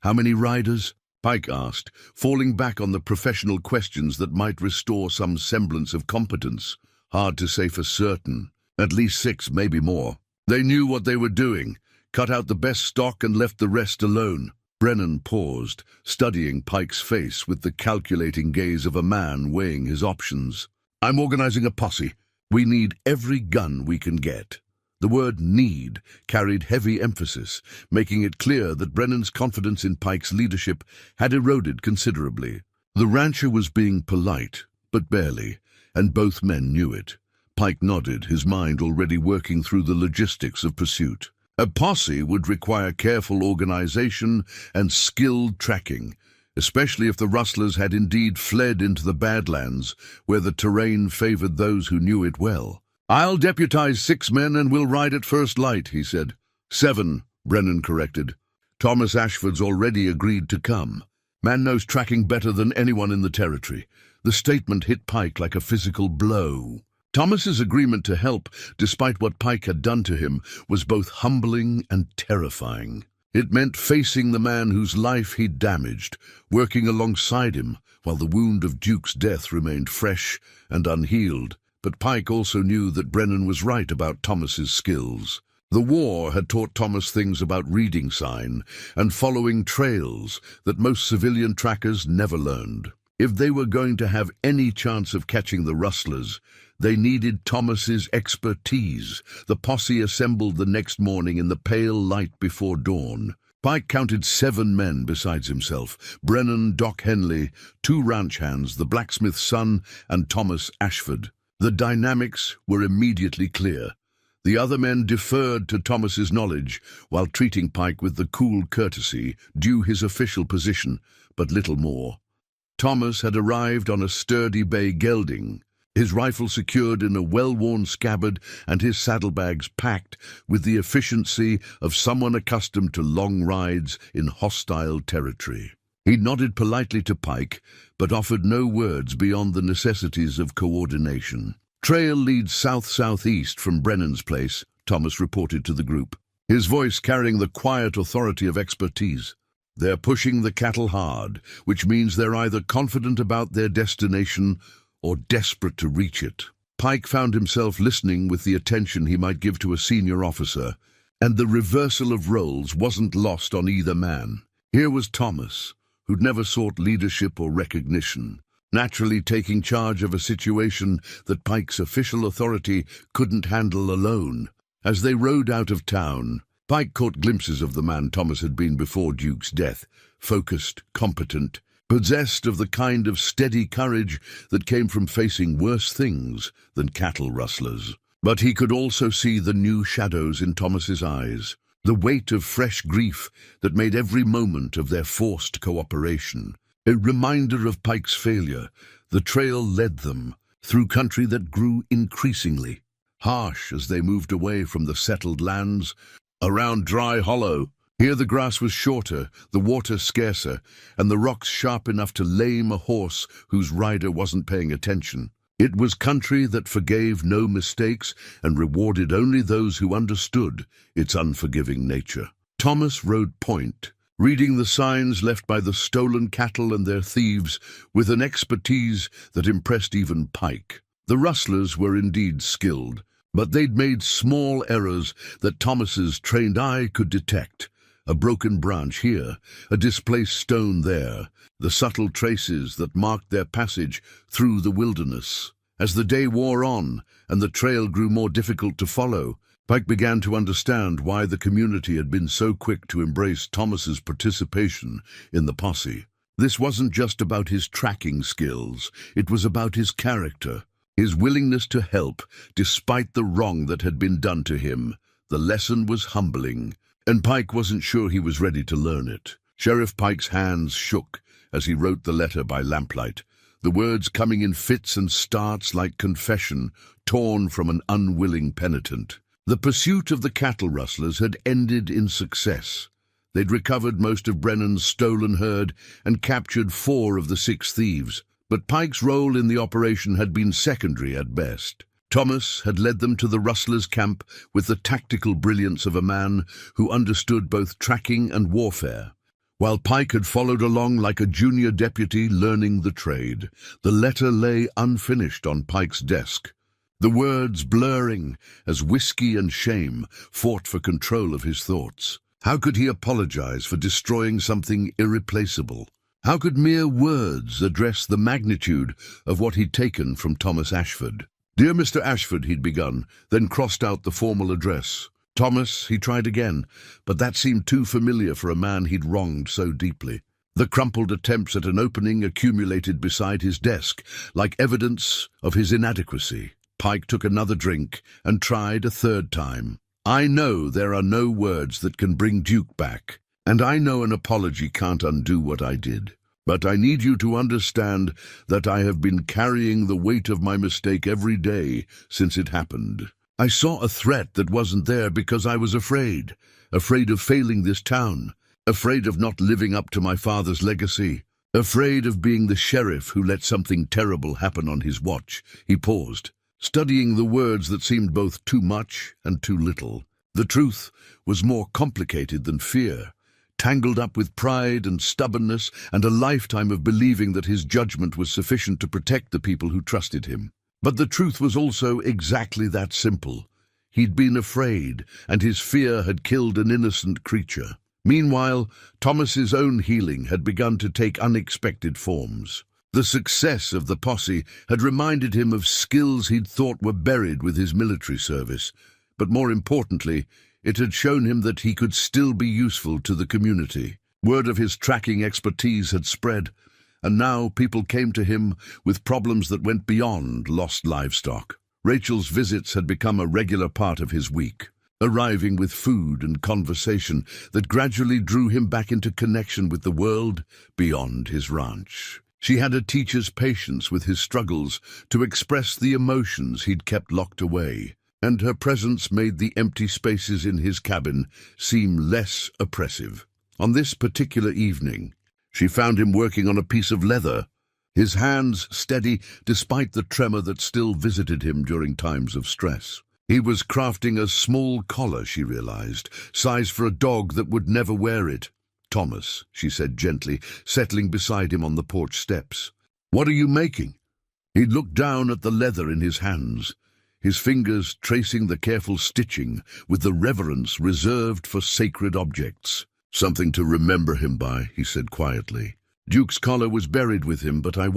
"How many riders?" Pike asked, falling back on the professional questions that might restore some semblance of competence. "Hard to say for certain. At least 6, maybe more. They knew what they were doing, cut out the best stock and left the rest alone." Brennan paused, studying Pike's face with the calculating gaze of a man weighing his options. "I'm organizing a posse. We need every gun we can get." The word "need" carried heavy emphasis, making it clear that Brennan's confidence in Pike's leadership had eroded considerably. The rancher was being polite, but barely, and both men knew it. Pike nodded, his mind already working through the logistics of pursuit. A posse would require careful organization and skilled tracking, especially if the rustlers had indeed fled into the Badlands, where the terrain favored those who knew it well. "I'll deputize 6 men and we'll ride at first light," he said. 7, Brennan corrected. Thomas Ashford's already agreed to come. Man knows tracking better than anyone in the territory. The statement hit Pike like a physical blow. Thomas's agreement to help, despite what Pike had done to him, was both humbling and terrifying. It meant facing the man whose life he'd damaged, working alongside him while the wound of Duke's death remained fresh and unhealed. But Pike also knew that Brennan was right about Thomas's skills. The war had taught Thomas things about reading sign and following trails that most civilian trackers never learned. If they were going to have any chance of catching the rustlers, they needed Thomas's expertise. The posse assembled the next morning in the pale light before dawn. Pike counted 7 men besides himself: Brennan, Doc Henley, 2 ranch hands, the blacksmith's son, and Thomas Ashford. The dynamics were immediately clear. The other men deferred to Thomas's knowledge, while treating Pike with the cool courtesy due his official position, but little more. Thomas had arrived on a sturdy bay gelding, his rifle secured in a well-worn scabbard and his saddlebags packed with the efficiency of someone accustomed to long rides in hostile territory. He nodded politely to Pike, but offered no words beyond the necessities of coordination. "Trail leads south-southeast from Brennan's place," Thomas reported to the group, his voice carrying the quiet authority of expertise. "They're pushing the cattle hard, which means they're either confident about their destination or desperate to reach it." Pike found himself listening with the attention he might give to a senior officer, and the reversal of roles wasn't lost on either man. Here was Thomas, who'd never sought leadership or recognition, naturally taking charge of a situation that Pike's official authority couldn't handle alone. As they rode out of town, Pike caught glimpses of the man Thomas had been before Duke's death: focused, competent, possessed of the kind of steady courage that came from facing worse things than cattle rustlers. But he could also see the new shadows in Thomas's eyes, the weight of fresh grief that made every moment of their forced cooperation a reminder of Pike's failure. The trail led them through country that grew increasingly harsh as they moved away from the settled lands, around Dry Hollow. Here the grass was shorter, the water scarcer, and the rocks sharp enough to lame a horse whose rider wasn't paying attention. It was country that forgave no mistakes and rewarded only those who understood its unforgiving nature. Thomas rode point, reading the signs left by the stolen cattle and their thieves with an expertise that impressed even Pike. The rustlers were indeed skilled, but they'd made small errors that Thomas's trained eye could detect. A broken branch here, a displaced stone there, the subtle traces that marked their passage through the wilderness. As the day wore on and the trail grew more difficult to follow, Pike began to understand why the community had been so quick to embrace Thomas's participation in the posse. This wasn't just about his tracking skills, it was about his character, his willingness to help despite the wrong that had been done to him. The lesson was humbling, and Pike wasn't sure he was ready to learn it. Sheriff Pike's hands shook as he wrote the letter by lamplight, the words coming in fits and starts like confession torn from an unwilling penitent. The pursuit of the cattle rustlers had ended in success. They'd recovered most of Brennan's stolen herd and captured 4 of the 6 thieves, but Pike's role in the operation had been secondary at best. Thomas had led them to the rustlers' camp with the tactical brilliance of a man who understood both tracking and warfare, while Pike had followed along like a junior deputy learning the trade. The letter lay unfinished on Pike's desk, the words blurring as whiskey and shame fought for control of his thoughts. How could he apologize for destroying something irreplaceable? How could mere words address the magnitude of what he'd taken from Thomas Ashford? "Dear Mr. Ashford," he'd begun, then crossed out the formal address. "Thomas," he tried again, but that seemed too familiar for a man he'd wronged so deeply. The crumpled attempts at an opening accumulated beside his desk, like evidence of his inadequacy. Pike took another drink and tried a third time. "I know there are no words that can bring Duke back, and I know an apology can't undo what I did. But I need you to understand that I have been carrying the weight of my mistake every day since it happened. I saw a threat that wasn't there because I was afraid. Afraid of failing this town. Afraid of not living up to my father's legacy. Afraid of being the sheriff who let something terrible happen on his watch. He paused, studying the words that seemed both too much and too little. The truth was more complicated than fear, tangled up with pride and stubbornness and a lifetime of believing that his judgment was sufficient to protect the people who trusted him. But the truth was also exactly that simple. He'd been afraid, and his fear had killed an innocent creature. Meanwhile, Thomas's own healing had begun to take unexpected forms. The success of the posse had reminded him of skills he'd thought were buried with his military service, but more importantly, it had shown him that he could still be useful to the community. Word of his tracking expertise had spread, and now people came to him with problems that went beyond lost livestock. Rachel's visits had become a regular part of his week, arriving with food and conversation that gradually drew him back into connection with the world beyond his ranch. She had a teacher's patience with his struggles to express the emotions he'd kept locked away, and her presence made the empty spaces in his cabin seem less oppressive. On this particular evening, she found him working on a piece of leather, his hands steady despite the tremor that still visited him during times of stress. He was crafting a small collar, she realized, size for a dog that would never wear it. "Thomas," she said gently, settling beside him on the porch steps. "What are you making?" He looked down at the leather in his hands, his fingers tracing the careful stitching with the reverence reserved for sacred objects. "Something to remember him by," he said quietly. "Duke's collar was buried with him, but I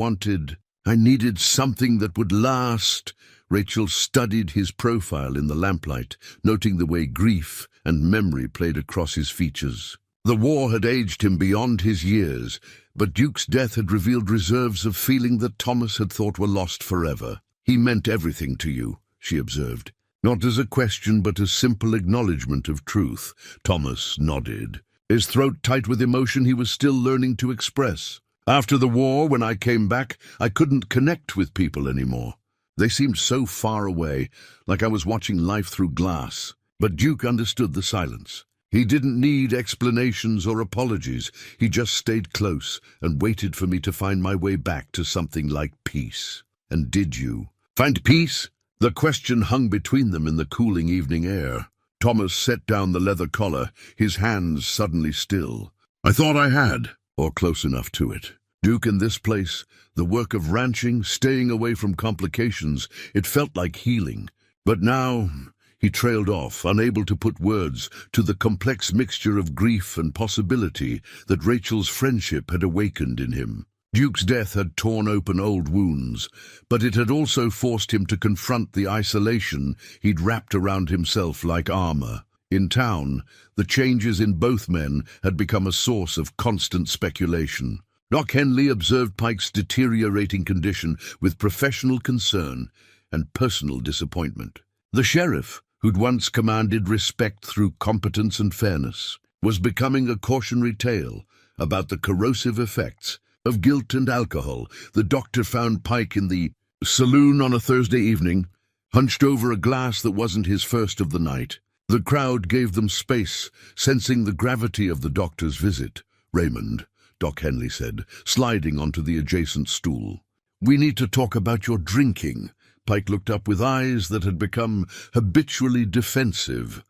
needed something that would last." Rachel studied his profile in the lamplight, noting the way grief and memory played across his features. The war had aged him beyond his years, but Duke's death had revealed reserves of feeling that Thomas had thought were lost forever. "He meant everything to you," she observed. Not as a question, but as simple acknowledgement of truth. Thomas nodded, his throat tight with emotion he was still learning to express. "After the war, when I came back, I couldn't connect with people anymore. They seemed so far away, like I was watching life through glass." But Duke understood the silence. He didn't need explanations or apologies. He just stayed close and waited for me to find my way back to something like peace. "And did you find peace?" The question hung between them in the cooling evening air. Thomas set down the leather collar, his hands suddenly still. "I thought I had, or close enough to it. Duke, in this place, the work of ranching, staying away from complications, it felt like healing. But now..." He trailed off, unable to put words to the complex mixture of grief and possibility that Rachel's friendship had awakened in him. Duke's death had torn open old wounds, but it had also forced him to confront the isolation he'd wrapped around himself like armor. In town, the changes in both men had become a source of constant speculation. Doc Henley observed Pike's deteriorating condition with professional concern and personal disappointment. The sheriff, who'd once commanded respect through competence and fairness, was becoming a cautionary tale about the corrosive effects of guilt and alcohol. The doctor found Pike in the saloon on a Thursday evening, hunched over a glass that wasn't his first of the night. The crowd gave them space, sensing the gravity of the doctor's visit. "Raymond," Doc Henley said, sliding onto the adjacent stool. "We need to talk about your drinking." Pike looked up with eyes that had become habitually defensive.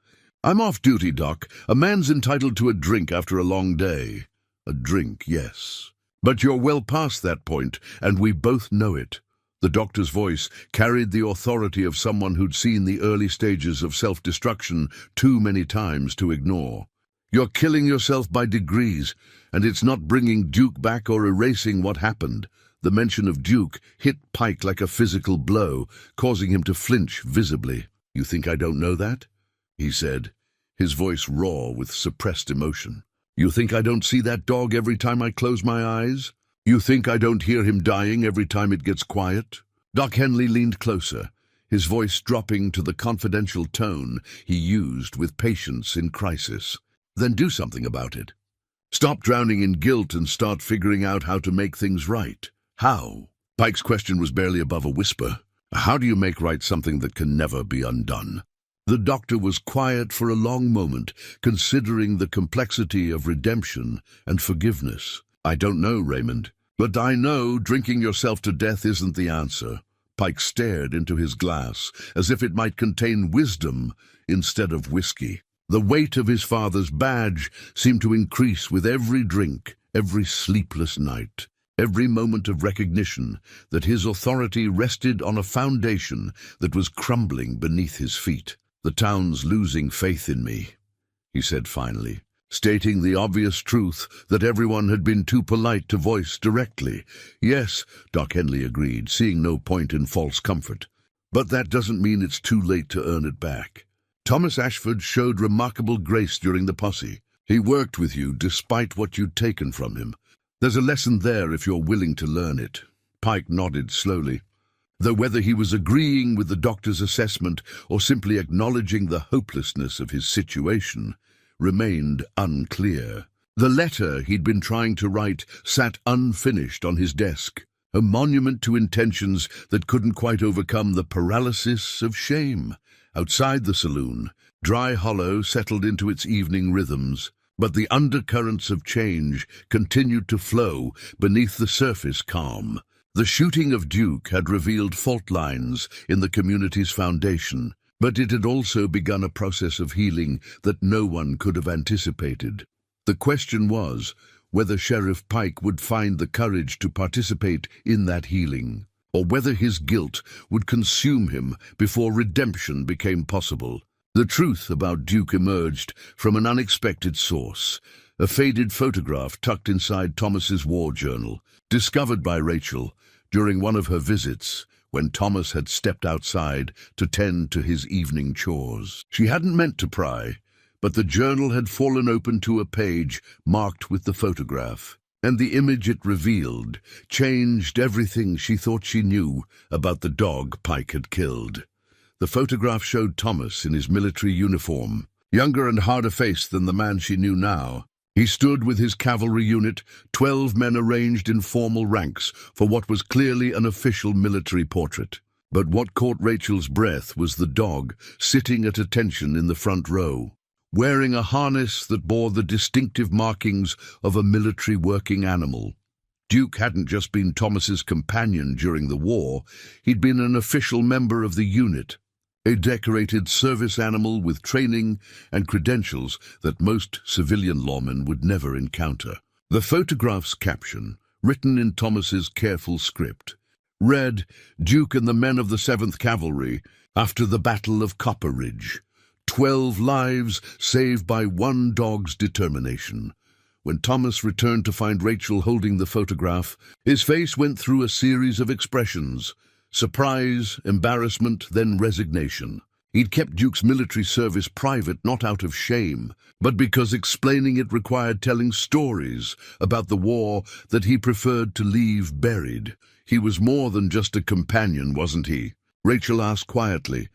"I'm off duty, Doc. A man's entitled to a drink after a long day." "A drink, yes. But you're well past that point, and we both know it." The doctor's voice carried the authority of someone who'd seen the early stages of self-destruction too many times to ignore. "You're killing yourself by degrees, and it's not bringing Duke back or erasing what happened." The mention of Duke hit Pike like a physical blow, causing him to flinch visibly. "You think I don't know that?" he said, his voice raw with suppressed emotion. "You think I don't see that dog every time I close my eyes? You think I don't hear him dying every time it gets quiet?" Doc Henley leaned closer, his voice dropping to the confidential tone he used with patience in crisis. "Then do something about it." Stop drowning in guilt and start figuring out how to make things right. How? Pike's question was barely above a whisper. How do you make right something that can never be undone? The doctor was quiet for a long moment, considering the complexity of redemption and forgiveness. I don't know, Raymond, but I know drinking yourself to death isn't the answer. Pike stared into his glass, as if it might contain wisdom instead of whiskey. The weight of his father's badge seemed to increase with every drink, every sleepless night, every moment of recognition that his authority rested on a foundation that was crumbling beneath his feet. The town's losing faith in me, he said finally, stating the obvious truth that everyone had been too polite to voice directly. Yes, Doc Henley agreed, seeing no point in false comfort. But that doesn't mean it's too late to earn it back. Thomas Ashford showed remarkable grace during the posse. He worked with you despite what you'd taken from him. There's a lesson there if you're willing to learn it. Pike nodded slowly, though whether he was agreeing with the doctor's assessment or simply acknowledging the hopelessness of his situation remained unclear. The letter he'd been trying to write sat unfinished on his desk, a monument to intentions that couldn't quite overcome the paralysis of shame. Outside the saloon, Dry Hollow settled into its evening rhythms, but the undercurrents of change continued to flow beneath the surface calm. The shooting of Duke had revealed fault lines in the community's foundation, but it had also begun a process of healing that no one could have anticipated. The question was whether Sheriff Pike would find the courage to participate in that healing, or whether his guilt would consume him before redemption became possible. The truth about Duke emerged from an unexpected source, a faded photograph tucked inside Thomas's war journal, discovered by Rachel during one of her visits when Thomas had stepped outside to tend to his evening chores. She hadn't meant to pry, but the journal had fallen open to a page marked with the photograph, and the image it revealed changed everything she thought she knew about the dog Pike had killed. The photograph showed Thomas in his military uniform, younger and harder-faced than the man she knew now. He stood with his cavalry unit, 12 men arranged in formal ranks for what was clearly an official military portrait. But what caught Rachel's breath was the dog sitting at attention in the front row, wearing a harness that bore the distinctive markings of a military working animal. Duke hadn't just been Thomas's companion during the war, he'd been an official member of the unit, a decorated service animal with training and credentials that most civilian lawmen would never encounter. The photograph's caption, written in Thomas's careful script, read, "Duke and the men of the 7th Cavalry, after the Battle of Copper Ridge. 12 lives saved by one dog's determination." When Thomas returned to find Rachel holding the photograph, his face went through a series of expressions: surprise, embarrassment, then resignation. He'd kept Duke's military service private not out of shame, but because explaining it required telling stories about the war that he preferred to leave buried. He was more than just a companion, wasn't he? Rachel asked quietly,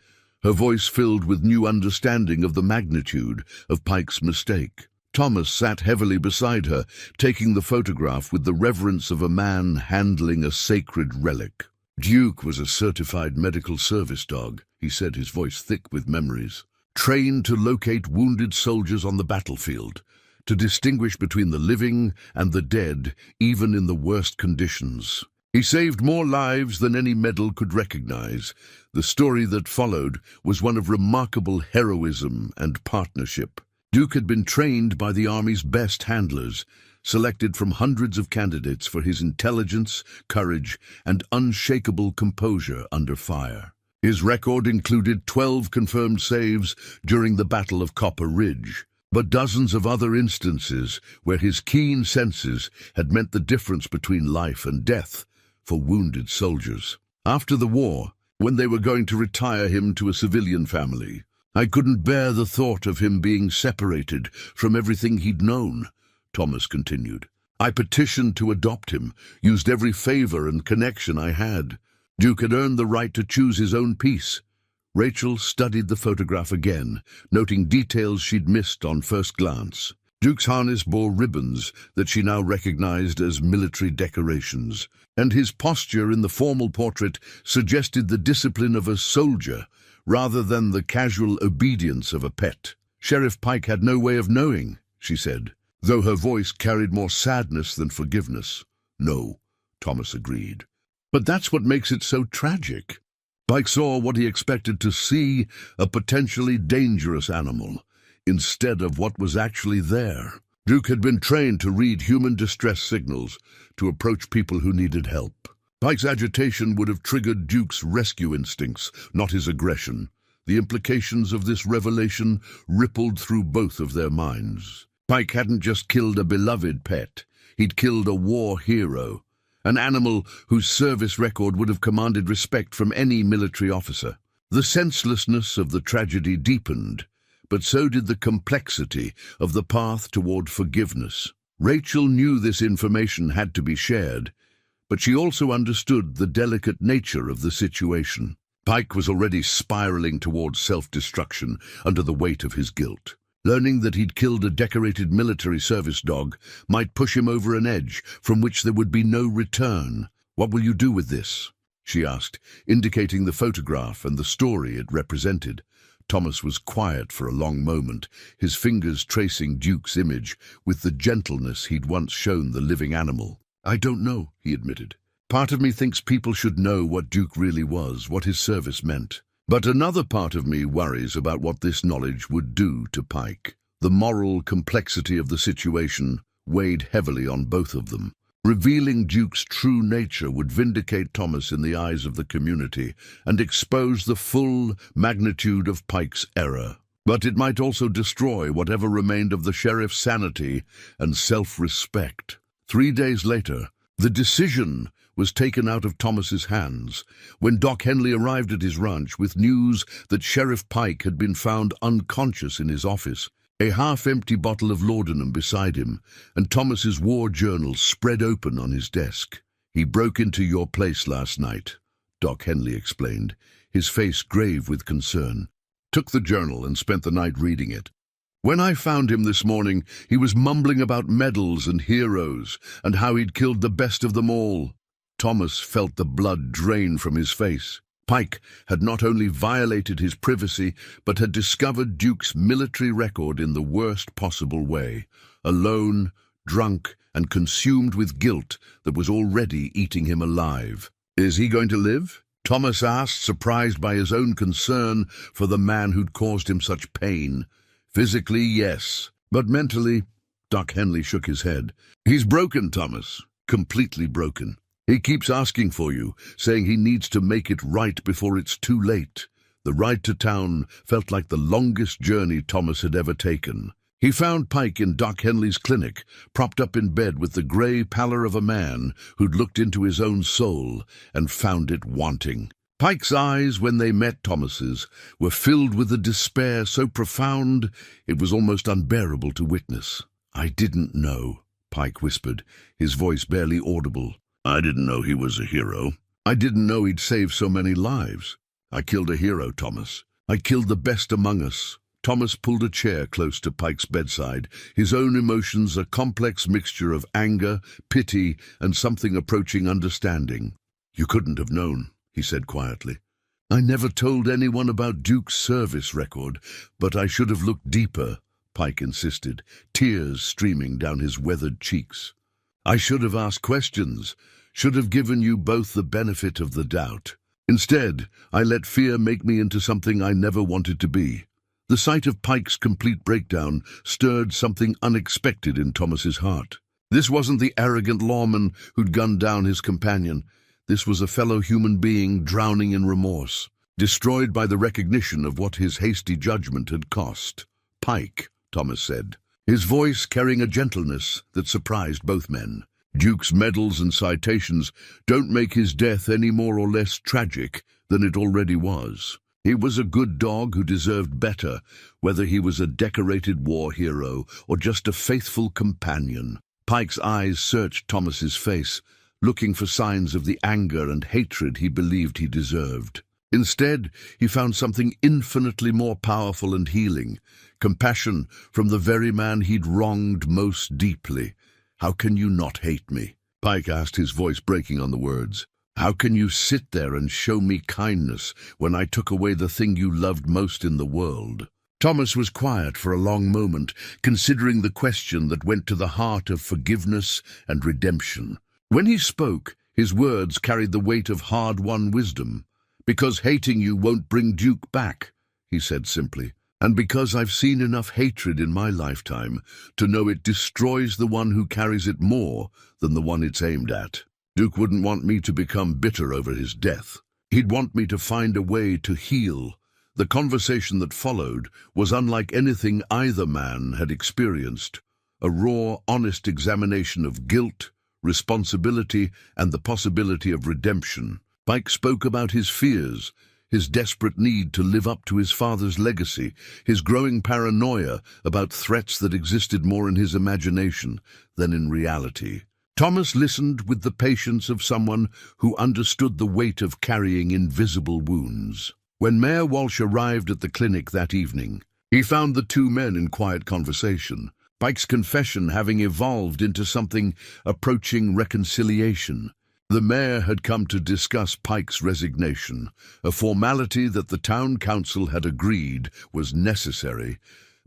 her voice filled with new understanding of the magnitude of Pike's mistake. Thomas sat heavily beside her, taking the photograph with the reverence of a man handling a sacred relic. Duke was a certified medical service dog, he said, his voice thick with memories. Trained to locate wounded soldiers on the battlefield, to distinguish between the living and the dead, even in the worst conditions. He saved more lives than any medal could recognize. The story that followed was one of remarkable heroism and partnership. Duke had been trained by the Army's best handlers, selected from hundreds of candidates for his intelligence, courage, and unshakable composure under fire. His record included 12 confirmed saves during the Battle of Copper Ridge, but dozens of other instances where his keen senses had meant the difference between life and death for wounded soldiers. After the war, when they were going to retire him to a civilian family, I couldn't bear the thought of him being separated from everything he'd known, Thomas continued. I petitioned to adopt him, used every favor and connection I had. Duke had earned the right to choose his own peace. Rachel studied the photograph again, noting details she'd missed on first glance. Duke's harness bore ribbons that she now recognized as military decorations, and his posture in the formal portrait suggested the discipline of a soldier rather than the casual obedience of a pet. "Sheriff Pike had no way of knowing," she said, though her voice carried more sadness than forgiveness. "No," Thomas agreed. "But that's what makes it so tragic." Pike saw what he expected to see, a potentially dangerous animal, instead of what was actually there. Duke had been trained to read human distress signals, to approach people who needed help. Pike's agitation would have triggered Duke's rescue instincts, not his aggression. The implications of this revelation rippled through both of their minds. Pike hadn't just killed a beloved pet, he'd killed a war hero, an animal whose service record would have commanded respect from any military officer. The senselessness of the tragedy deepened, but so did the complexity of the path toward forgiveness. Rachel knew this information had to be shared, but she also understood the delicate nature of the situation. Pike was already spiraling towards self-destruction under the weight of his guilt. Learning that he'd killed a decorated military service dog might push him over an edge from which there would be no return. "What will you do with this?" she asked, indicating the photograph and the story it represented. Thomas was quiet for a long moment, his fingers tracing Duke's image with the gentleness he'd once shown the living animal. "I don't know," he admitted. "Part of me thinks people should know what Duke really was, what his service meant. But another part of me worries about what this knowledge would do to Pike." The moral complexity of the situation weighed heavily on both of them. Revealing Duke's true nature would vindicate Thomas in the eyes of the community and expose the full magnitude of Pike's error. But it might also destroy whatever remained of the sheriff's sanity and self-respect. 3 days later, the decision was taken out of Thomas's hands when Doc Henley arrived at his ranch with news that Sheriff Pike had been found unconscious in his office, a half-empty bottle of laudanum beside him, and Thomas's war journal spread open on his desk. "He broke into your place last night," Doc Henley explained, his face grave with concern. "Took the journal and spent the night reading it. When I found him this morning, he was mumbling about medals and heroes and how he'd killed the best of them all." Thomas felt the blood drain from his face. Pike had not only violated his privacy, but had discovered Duke's military record in the worst possible way. Alone, drunk, and consumed with guilt that was already eating him alive. "Is he going to live?" Thomas asked, surprised by his own concern for the man who'd caused him such pain. "Physically, yes, but mentally," Doc Henley shook his head. "He's broken, Thomas, completely broken. He keeps asking for you, saying he needs to make it right before it's too late." The ride to town felt like the longest journey Thomas had ever taken. He found Pike in Doc Henley's clinic, propped up in bed with the grey pallor of a man who'd looked into his own soul and found it wanting. Pike's eyes, when they met Thomas's, were filled with a despair so profound it was almost unbearable to witness. "I didn't know," Pike whispered, his voice barely audible. "I didn't know he was a hero. I didn't know he'd saved so many lives. I killed a hero, Thomas. I killed the best among us." Thomas pulled a chair close to Pike's bedside, his own emotions a complex mixture of anger, pity, and something approaching understanding. "You couldn't have known," he said quietly. "I never told anyone about Duke's service record, but I should have looked deeper," Pike insisted, tears streaming down his weathered cheeks. "I should have asked questions, should have given you both the benefit of the doubt. Instead, I let fear make me into something I never wanted to be." The sight of Pike's complete breakdown stirred something unexpected in Thomas's heart. This wasn't the arrogant lawman who'd gunned down his companion. This was a fellow human being drowning in remorse, destroyed by the recognition of what his hasty judgment had cost. "Pike," Thomas said, his voice carrying a gentleness that surprised both men. "Duke's medals and citations don't make his death any more or less tragic than it already was. He was a good dog who deserved better, whether he was a decorated war hero or just a faithful companion." Pike's eyes searched Thomas's face, looking for signs of the anger and hatred he believed he deserved. Instead, he found something infinitely more powerful and healing, compassion from the very man he'd wronged most deeply. "How can you not hate me?" Pike asked, his voice breaking on the words. "How can you sit there and show me kindness when I took away the thing you loved most in the world?" Thomas was quiet for a long moment, considering the question that went to the heart of forgiveness and redemption. When he spoke, his words carried the weight of hard-won wisdom. "Because hating you won't bring Duke back," he said simply, "and because I've seen enough hatred in my lifetime to know it destroys the one who carries it more than the one it's aimed at. Duke wouldn't want me to become bitter over his death. He'd want me to find a way to heal." The conversation that followed was unlike anything either man had experienced, a raw, honest examination of guilt, responsibility, and the possibility of redemption. Pike spoke about his fears, his desperate need to live up to his father's legacy, his growing paranoia about threats that existed more in his imagination than in reality. Thomas listened with the patience of someone who understood the weight of carrying invisible wounds. When Mayor Walsh arrived at the clinic that evening, he found the two men in quiet conversation, Pike's confession having evolved into something approaching reconciliation. The mayor had come to discuss Pike's resignation, a formality that the town council had agreed was necessary,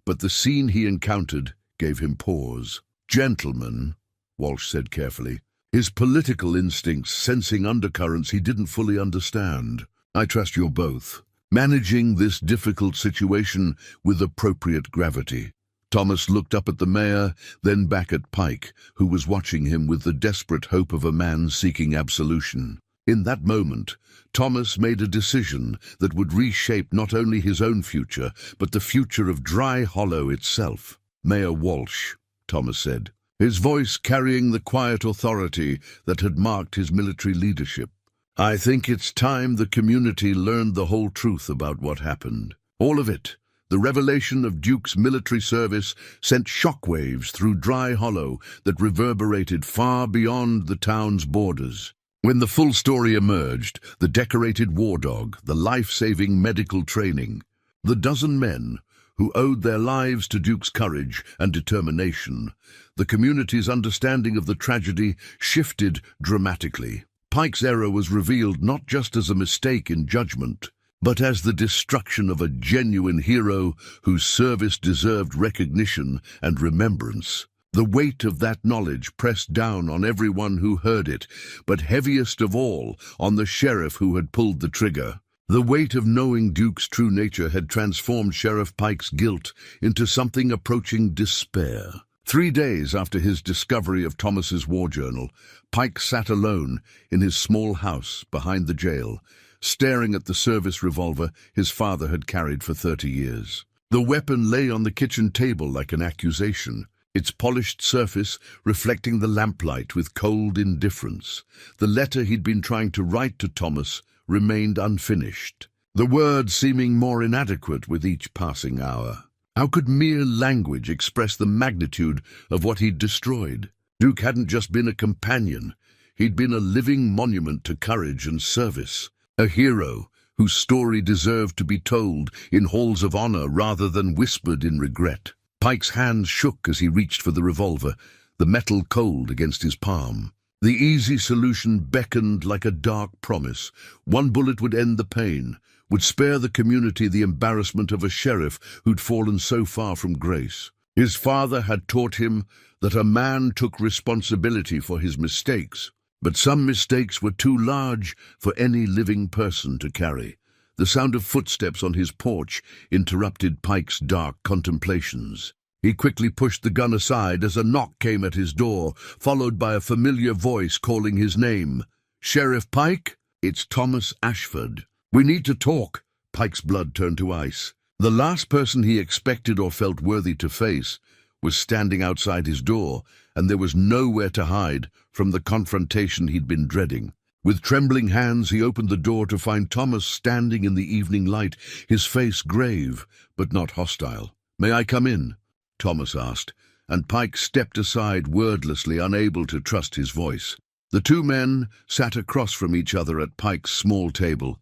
but the scene he encountered gave him pause. "Gentlemen," Walsh said carefully, his political instincts sensing undercurrents he didn't fully understand, "I trust you're both managing this difficult situation with appropriate gravity." Thomas looked up at the mayor, then back at Pike, who was watching him with the desperate hope of a man seeking absolution. In that moment, Thomas made a decision that would reshape not only his own future, but the future of Dry Hollow itself. "Mayor Walsh," Thomas said, his voice carrying the quiet authority that had marked his military leadership, "I think it's time the community learned the whole truth about what happened. All of it. The revelation of Duke's military service sent shockwaves through Dry Hollow that reverberated far beyond the town's borders. When the full story emerged, the decorated war dog, the life-saving medical training, the dozen men who owed their lives to Duke's courage and determination, the community's understanding of the tragedy shifted dramatically. Pike's error was revealed not just as a mistake in judgment, but as the destruction of a genuine hero whose service deserved recognition and remembrance. The weight of that knowledge pressed down on everyone who heard it, but heaviest of all on the sheriff who had pulled the trigger. The weight of knowing Duke's true nature had transformed Sheriff Pike's guilt into something approaching despair. 3 days after his discovery of Thomas's war journal, Pike sat alone in his small house behind the jail, staring at the service revolver his father had carried for 30 years. The weapon lay on the kitchen table like an accusation, its polished surface reflecting the lamplight with cold indifference. The letter he'd been trying to write to Thomas remained unfinished, the words seeming more inadequate with each passing hour. How could mere language express the magnitude of what he'd destroyed? Duke hadn't just been a companion, he'd been a living monument to courage and service. A hero whose story deserved to be told in halls of honor rather than whispered in regret. Pike's hands shook as he reached for the revolver, the metal cold against his palm. The easy solution beckoned like a dark promise. One bullet would end the pain, would spare the community the embarrassment of a sheriff who'd fallen so far from grace. His father had taught him that a man took responsibility for his mistakes, but some mistakes were too large for any living person to carry. The sound of footsteps on his porch interrupted Pike's dark contemplations. He quickly pushed the gun aside as a knock came at his door, followed by a familiar voice calling his name. "Sheriff Pike? It's Thomas Ashford. We need to talk." Pike's blood turned to ice. The last person he expected or felt worthy to face was standing outside his door, and there was nowhere to hide from the confrontation he'd been dreading. With trembling hands, he opened the door to find Thomas standing in the evening light, his face grave but not hostile. "May I come in?" Thomas asked, and Pike stepped aside wordlessly, unable to trust his voice. The two men sat across from each other at Pike's small table,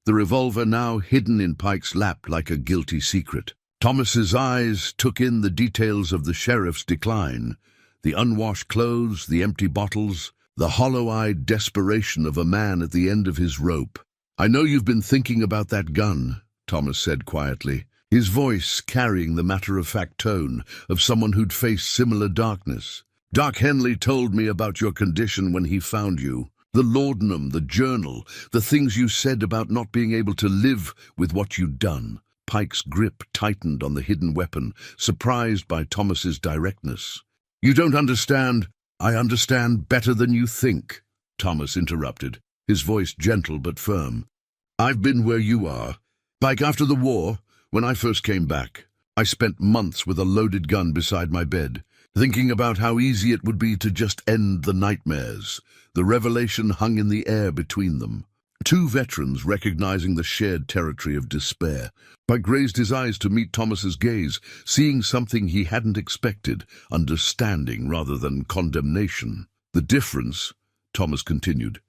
the revolver now hidden in Pike's lap like a guilty secret. Thomas's eyes took in the details of the sheriff's decline, the unwashed clothes, the empty bottles, the hollow-eyed desperation of a man at the end of his rope. "I know you've been thinking about that gun," Thomas said quietly, his voice carrying the matter-of-fact tone of someone who'd faced similar darkness. "Doc Henley told me about your condition when he found you. The laudanum, the journal, the things you said about not being able to live with what you'd done." Pike's grip tightened on the hidden weapon, surprised by Thomas's directness. "You don't understand." "I understand better than you think," Thomas interrupted, his voice gentle but firm. "I've been where you are. Pike, after the war, when I first came back, I spent months with a loaded gun beside my bed, thinking about how easy it would be to just end the nightmares. The revelation hung in the air between them. Two veterans recognizing the shared territory of despair. Pike raised his eyes to meet Thomas's gaze, seeing something he hadn't expected, understanding rather than condemnation. "The difference," Thomas continued,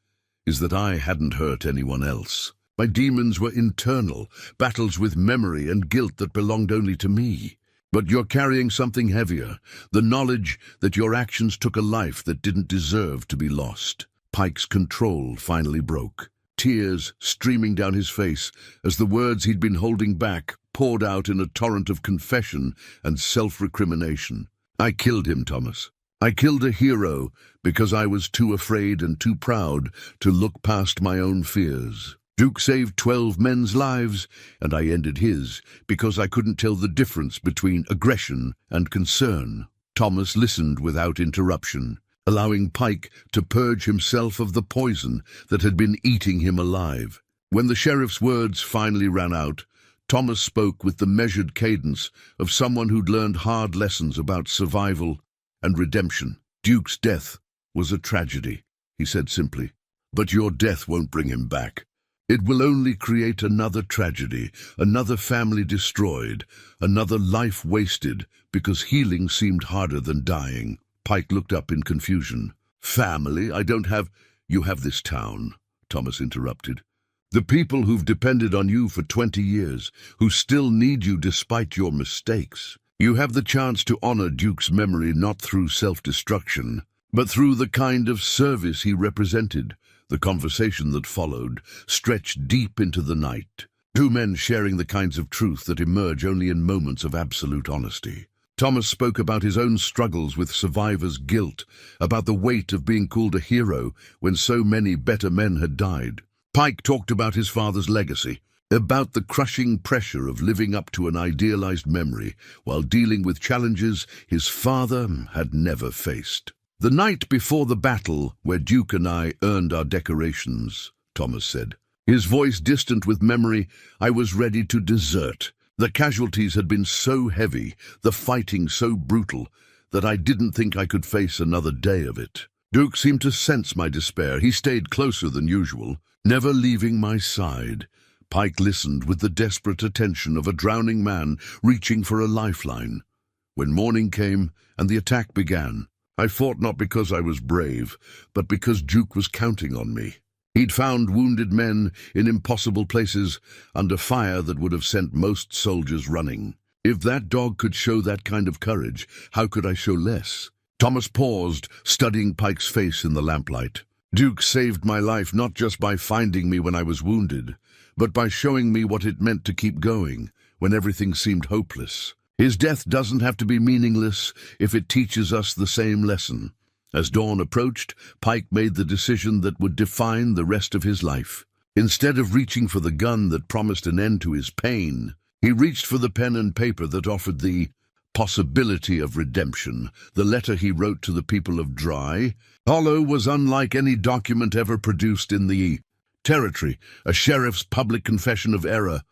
"is that I hadn't hurt anyone else. My demons were internal, battles with memory and guilt that belonged only to me. But you're carrying something heavier, the knowledge that your actions took a life that didn't deserve to be lost." Pike's control finally broke, tears streaming down his face as the words he'd been holding back poured out in a torrent of confession and self-recrimination. "I killed him, Thomas. I killed a hero because I was too afraid and too proud to look past my own fears. Duke saved 12 men's lives, and I ended his because I couldn't tell the difference between aggression and concern." Thomas listened without interruption, allowing Pike to purge himself of the poison that had been eating him alive. When the sheriff's words finally ran out, Thomas spoke with the measured cadence of someone who'd learned hard lessons about survival and redemption. "Duke's death was a tragedy," he said simply, "but your death won't bring him back. It will only create another tragedy, another family destroyed, another life wasted because healing seemed harder than dying." Pike looked up in confusion. "Family? I don't have—" "You have this town," Thomas interrupted. "The people who've depended on you for 20 years, who still need you despite your mistakes. You have the chance to honor Duke's memory not through self-destruction, but through the kind of service he represented." The conversation that followed stretched deep into the night, two men sharing the kinds of truth that emerge only in moments of absolute honesty. Thomas spoke about his own struggles with survivor's guilt, about the weight of being called a hero when so many better men had died. Pike talked about his father's legacy, about the crushing pressure of living up to an idealized memory while dealing with challenges his father had never faced. "The night before the battle where Duke and I earned our decorations," Thomas said, his voice distant with memory, "I was ready to desert. The casualties had been so heavy, the fighting so brutal, that I didn't think I could face another day of it. Duke seemed to sense my despair. He stayed closer than usual, never leaving my side." Pike listened with the desperate attention of a drowning man reaching for a lifeline. "When morning came and the attack began, I fought not because I was brave, but because Duke was counting on me. He'd found wounded men in impossible places under fire that would have sent most soldiers running. If that dog could show that kind of courage, how could I show less?" Thomas paused, studying Pike's face in the lamplight. "Duke saved my life not just by finding me when I was wounded, but by showing me what it meant to keep going when everything seemed hopeless. His death doesn't have to be meaningless if it teaches us the same lesson." As dawn approached, Pike made the decision that would define the rest of his life. Instead of reaching for the gun that promised an end to his pain, he reached for the pen and paper that offered the possibility of redemption. The letter he wrote to the people of Dry Hollow was unlike any document ever produced in the territory, a sheriff's public confession of error,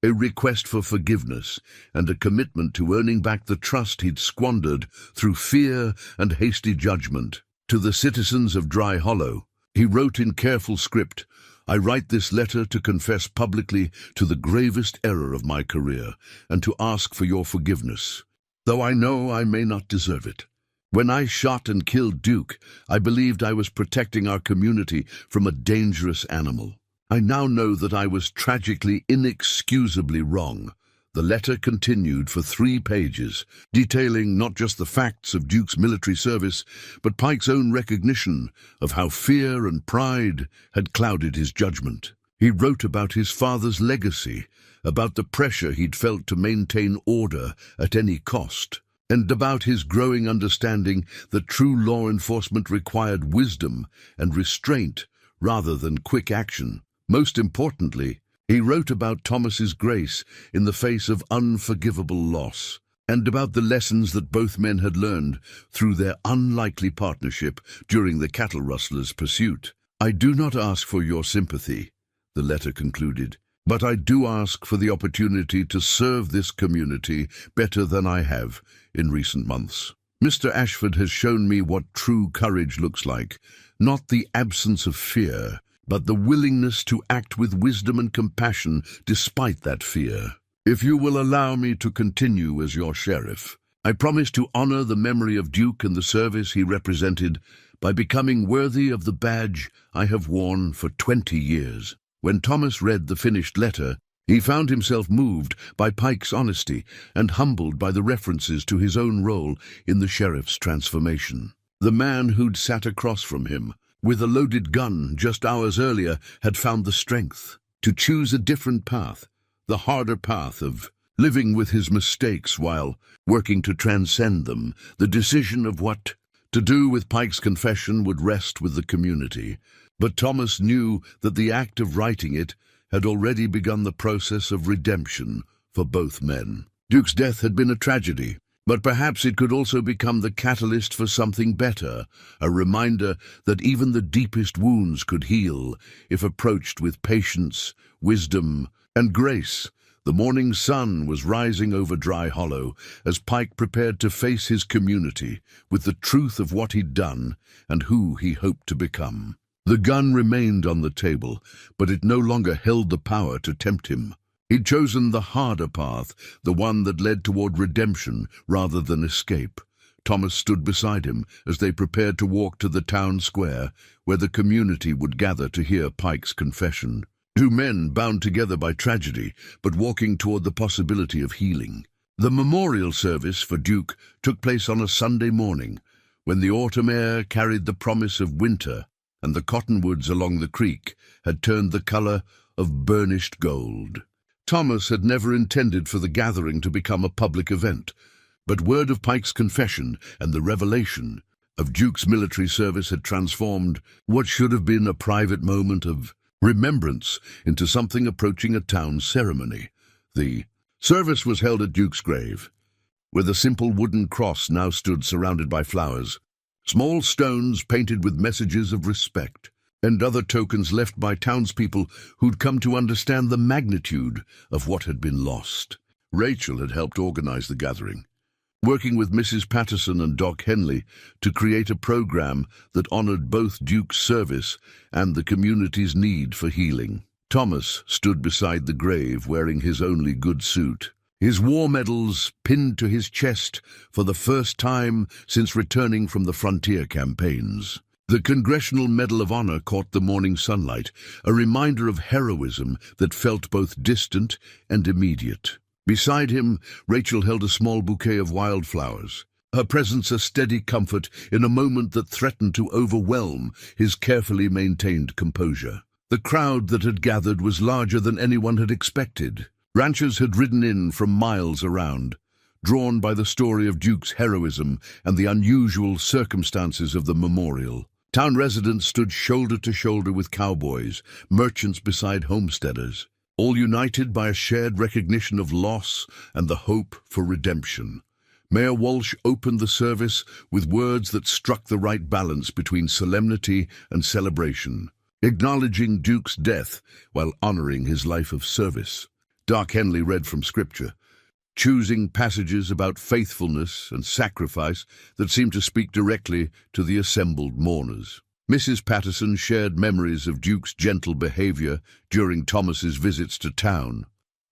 a request for forgiveness, and a commitment to earning back the trust he'd squandered through fear and hasty judgment. To the citizens of Dry Hollow, he wrote in careful script, "I write this letter to confess publicly to the gravest error of my career and to ask for your forgiveness, though I know I may not deserve it. When I shot and killed Duke, I believed I was protecting our community from a dangerous animal. I now know that I was tragically, inexcusably wrong. The letter continued for 3 pages, detailing not just the facts of Duke's military service, but Pike's own recognition of how fear and pride had clouded his judgment. He wrote about his father's legacy, about the pressure he'd felt to maintain order at any cost, and about his growing understanding that true law enforcement required wisdom and restraint rather than quick action. Most importantly, he wrote about Thomas's grace in the face of unforgivable loss, and about the lessons that both men had learned through their unlikely partnership during the cattle rustlers' pursuit. "I do not ask for your sympathy," the letter concluded, "but I do ask for the opportunity to serve this community better than I have in recent months. Mr. Ashford has shown me what true courage looks like, not the absence of fear, but the willingness to act with wisdom and compassion despite that fear. If you will allow me to continue as your sheriff, I promise to honor the memory of Duke and the service he represented by becoming worthy of the badge I have worn for 20 years. When Thomas read the finished letter, he found himself moved by Pike's honesty and humbled by the references to his own role in the sheriff's transformation. The man who'd sat across from him, with a loaded gun just hours earlier, had found the strength to choose a different path, the harder path of living with his mistakes while working to transcend them. The decision of what to do with Pike's confession would rest with the community, but Thomas knew that the act of writing it had already begun the process of redemption for both men. Duke's death had been a tragedy, but perhaps it could also become the catalyst for something better, a reminder that even the deepest wounds could heal if approached with patience, wisdom, and grace. The morning sun was rising over Dry Hollow as Pike prepared to face his community with the truth of what he'd done and who he hoped to become. The gun remained on the table, but it no longer held the power to tempt him. He'd chosen the harder path, the one that led toward redemption rather than escape. Thomas stood beside him as they prepared to walk to the town square, where the community would gather to hear Pike's confession. 2 men bound together by tragedy, but walking toward the possibility of healing. The memorial service for Duke took place on a Sunday morning, when the autumn air carried the promise of winter, and the cottonwoods along the creek had turned the color of burnished gold. Thomas had never intended for the gathering to become a public event, but word of Pike's confession and the revelation of Duke's military service had transformed what should have been a private moment of remembrance into something approaching a town ceremony. The service was held at Duke's grave, where the simple wooden cross now stood surrounded by flowers, small stones painted with messages of respect, and other tokens left by townspeople who'd come to understand the magnitude of what had been lost. Rachel had helped organize the gathering, working with Mrs. Patterson and Doc Henley to create a program that honored both Duke's service and the community's need for healing. Thomas stood beside the grave wearing his only good suit, his war medals pinned to his chest for the first time since returning from the frontier campaigns. The Congressional Medal of Honor caught the morning sunlight, a reminder of heroism that felt both distant and immediate. Beside him, Rachel held a small bouquet of wildflowers, her presence a steady comfort in a moment that threatened to overwhelm his carefully maintained composure. The crowd that had gathered was larger than anyone had expected. Ranchers had ridden in from miles around, drawn by the story of Duke's heroism and the unusual circumstances of the memorial. Town residents stood shoulder to shoulder with cowboys, merchants beside homesteaders, all united by a shared recognition of loss and the hope for redemption. Mayor Walsh opened the service with words that struck the right balance between solemnity and celebration, acknowledging Duke's death while honoring his life of service. Doc Henley read from Scripture, choosing passages about faithfulness and sacrifice that seemed to speak directly to the assembled mourners. Mrs. Patterson shared memories of Duke's gentle behavior during Thomas's visits to town,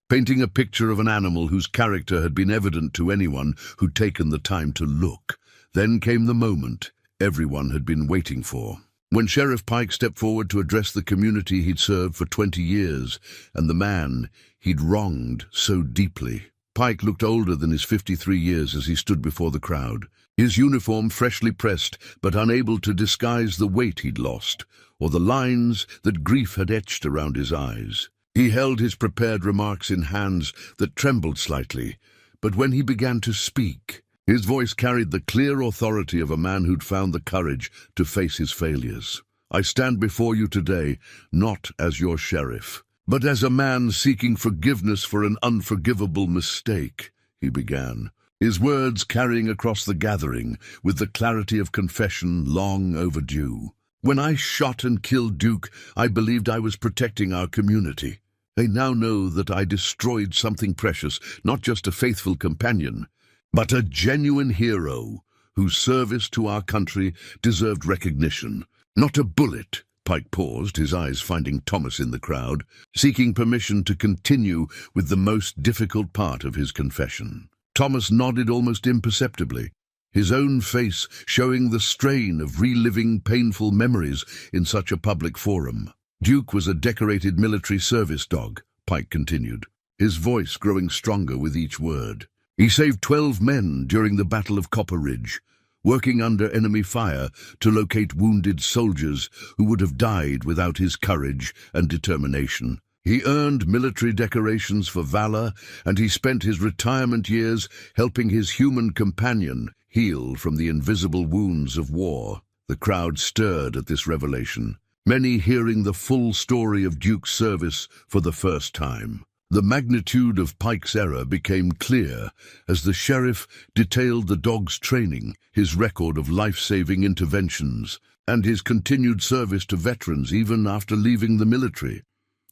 painting a picture of an animal whose character had been evident to anyone who'd taken the time to look. Then came the moment everyone had been waiting for. When Sheriff Pike stepped forward to address the community he'd served for 20 years, and the man he'd wronged so deeply. Pike looked older than his 53 years as he stood before the crowd, his uniform freshly pressed but unable to disguise the weight he'd lost, or the lines that grief had etched around his eyes. He held his prepared remarks in hands that trembled slightly, but when he began to speak, his voice carried the clear authority of a man who'd found the courage to face his failures. I stand before you today, not as your sheriff, but as a man seeking forgiveness for an unforgivable mistake, he began, his words carrying across the gathering with the clarity of confession long overdue. When I shot and killed Duke, I believed I was protecting our community. I now know that I destroyed something precious, not just a faithful companion, but a genuine hero whose service to our country deserved recognition. Not a bullet. Pike paused, his eyes finding Thomas in the crowd, seeking permission to continue with the most difficult part of his confession. Thomas nodded almost imperceptibly, his own face showing the strain of reliving painful memories in such a public forum. Duke was a decorated military service dog, Pike continued, his voice growing stronger with each word. He saved 12 men during the Battle of Copper Ridge, working under enemy fire to locate wounded soldiers who would have died without his courage and determination. He earned military decorations for valor, and he spent his retirement years helping his human companion heal from the invisible wounds of war. The crowd stirred at this revelation, many hearing the full story of Duke's service for the first time. The magnitude of Pike's error became clear as the sheriff detailed the dog's training, his record of life-saving interventions, and his continued service to veterans even after leaving the military.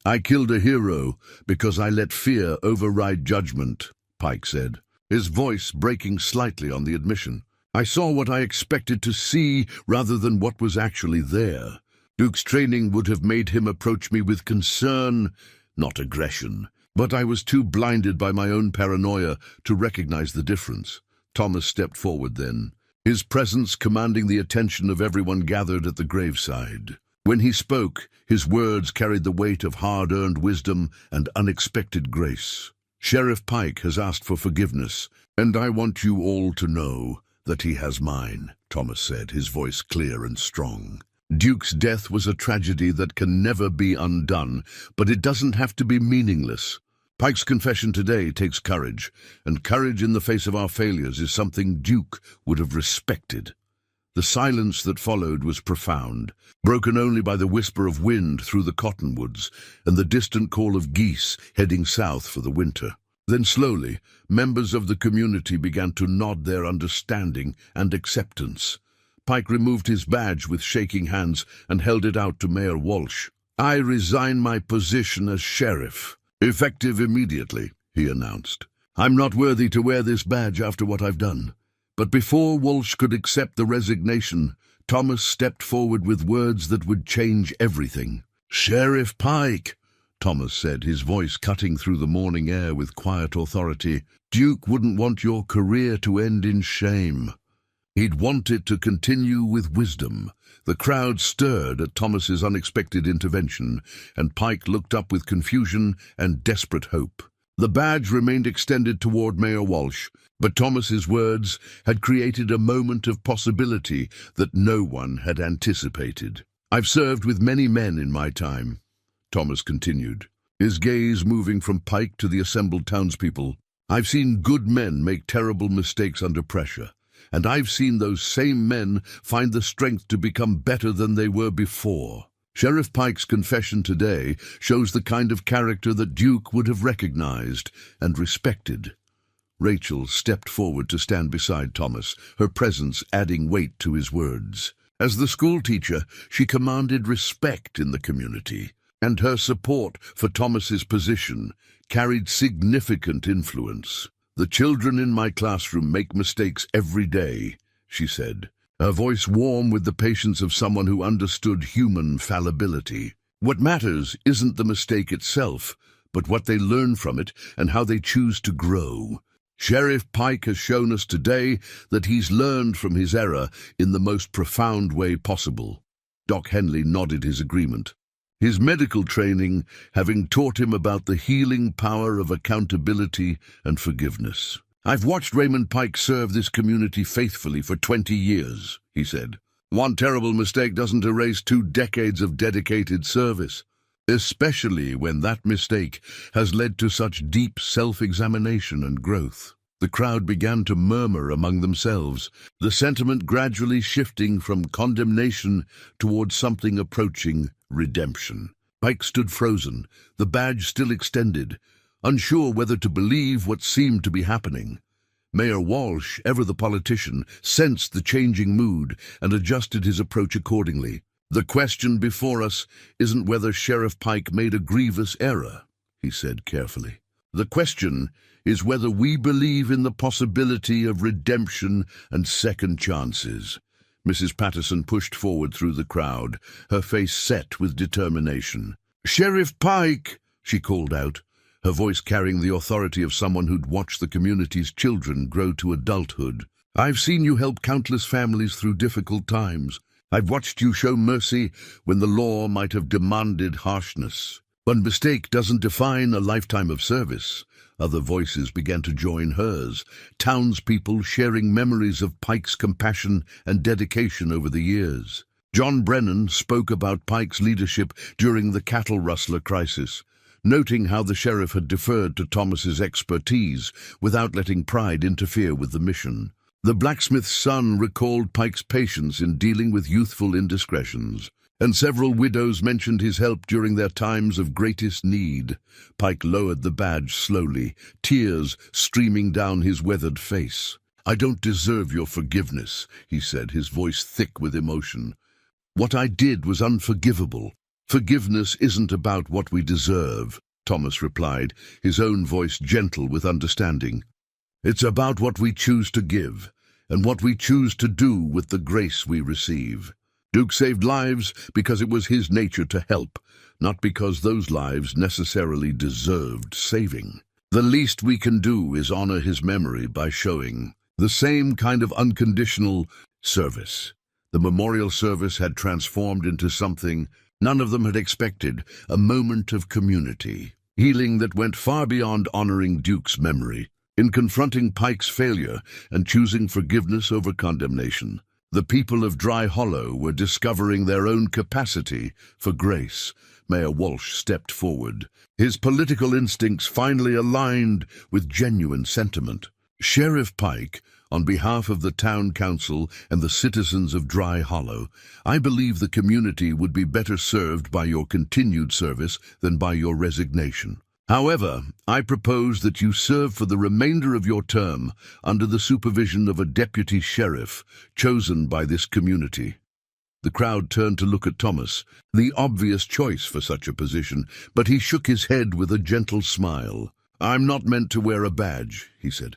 I killed a hero because I let fear override judgment, Pike said, his voice breaking slightly on the admission. I saw what I expected to see rather than what was actually there. Duke's training would have made him approach me with concern, not aggression. But I was too blinded by my own paranoia to recognize the difference. Thomas stepped forward then, his presence commanding the attention of everyone gathered at the graveside. When he spoke, his words carried the weight of hard-earned wisdom and unexpected grace. Sheriff Pike has asked for forgiveness, and I want you all to know that he has mine, Thomas said, his voice clear and strong. Duke's death was a tragedy that can never be undone, but it doesn't have to be meaningless. Pike's confession today takes courage, and courage in the face of our failures is something Duke would have respected. The silence that followed was profound, broken only by the whisper of wind through the cottonwoods and the distant call of geese heading south for the winter. Then slowly, members of the community began to nod their understanding and acceptance. Pike removed his badge with shaking hands and held it out to Mayor Walsh. I resign my position as sheriff, effective immediately, he announced. I'm not worthy to wear this badge after what I've done. But before Walsh could accept the resignation, Thomas stepped forward with words that would change everything. Sheriff Pike, Thomas said, his voice cutting through the morning air with quiet authority, Duke wouldn't want your career to end in shame. He'd want it to continue with wisdom. The crowd stirred at Thomas's unexpected intervention, and Pike looked up with confusion and desperate hope. The badge remained extended toward Mayor Walsh, but Thomas's words had created a moment of possibility that no one had anticipated. I've served with many men in my time, Thomas continued, his gaze moving from Pike to the assembled townspeople. I've seen good men make terrible mistakes under pressure, and I've seen those same men find the strength to become better than they were before. Sheriff Pike's confession today shows the kind of character that Duke would have recognized and respected. Rachel stepped forward to stand beside Thomas, her presence adding weight to his words. As the schoolteacher, she commanded respect in the community, and her support for Thomas's position carried significant influence. The children in my classroom make mistakes every day, she said, her voice warm with the patience of someone who understood human fallibility. What matters isn't the mistake itself, but what they learn from it and how they choose to grow. Sheriff Pike has shown us today that he's learned from his error in the most profound way possible. Doc Henley nodded his agreement. His medical training having taught him about the healing power of accountability and forgiveness. "I've watched Raymond Pike serve this community faithfully for 20 years, he said. "One terrible mistake doesn't erase 2 decades of dedicated service, especially when that mistake has led to such deep self-examination and growth." The crowd began to murmur among themselves, the sentiment gradually shifting from condemnation towards something approaching redemption. Pike stood frozen, the badge still extended, unsure whether to believe what seemed to be happening. Mayor Walsh, ever the politician, sensed the changing mood and adjusted his approach accordingly. "The question before us isn't whether Sheriff Pike made a grievous error," he said carefully. "The question is whether we believe in the possibility of redemption and second chances." Mrs. Patterson pushed forward through the crowd, her face set with determination. "Sheriff Pike," she called out, her voice carrying the authority of someone who'd watched the community's children grow to adulthood. "I've seen you help countless families through difficult times. I've watched you show mercy when the law might have demanded harshness. One mistake doesn't define a lifetime of service." Other voices began to join hers, townspeople sharing memories of Pike's compassion and dedication over the years. John Brennan spoke about Pike's leadership during the cattle rustler crisis, noting how the sheriff had deferred to Thomas's expertise without letting pride interfere with the mission. The blacksmith's son recalled Pike's patience in dealing with youthful indiscretions, and several widows mentioned his help during their times of greatest need. Pike lowered the badge slowly, tears streaming down his weathered face. "I don't deserve your forgiveness," he said, his voice thick with emotion. "What I did was unforgivable. Forgiveness isn't about what we deserve," Thomas replied, his own voice gentle with understanding. "It's about what we choose to give, and what we choose to do with the grace we receive." Duke saved lives because it was his nature to help, not because those lives necessarily deserved saving. The least we can do is honor his memory by showing the same kind of unconditional service. The memorial service had transformed into something none of them had expected, a moment of community, healing that went far beyond honoring Duke's memory. In confronting Pike's failure and choosing forgiveness over condemnation, the people of Dry Hollow were discovering their own capacity for grace. Mayor Walsh stepped forward, his political instincts finally aligned with genuine sentiment. "Sheriff Pike, on behalf of the town council and the citizens of Dry Hollow, I believe the community would be better served by your continued service than by your resignation. However, I propose that you serve for the remainder of your term under the supervision of a deputy sheriff chosen by this community." The crowd turned to look at Thomas, the obvious choice for such a position, but he shook his head with a gentle smile. "I'm not meant to wear a badge," he said.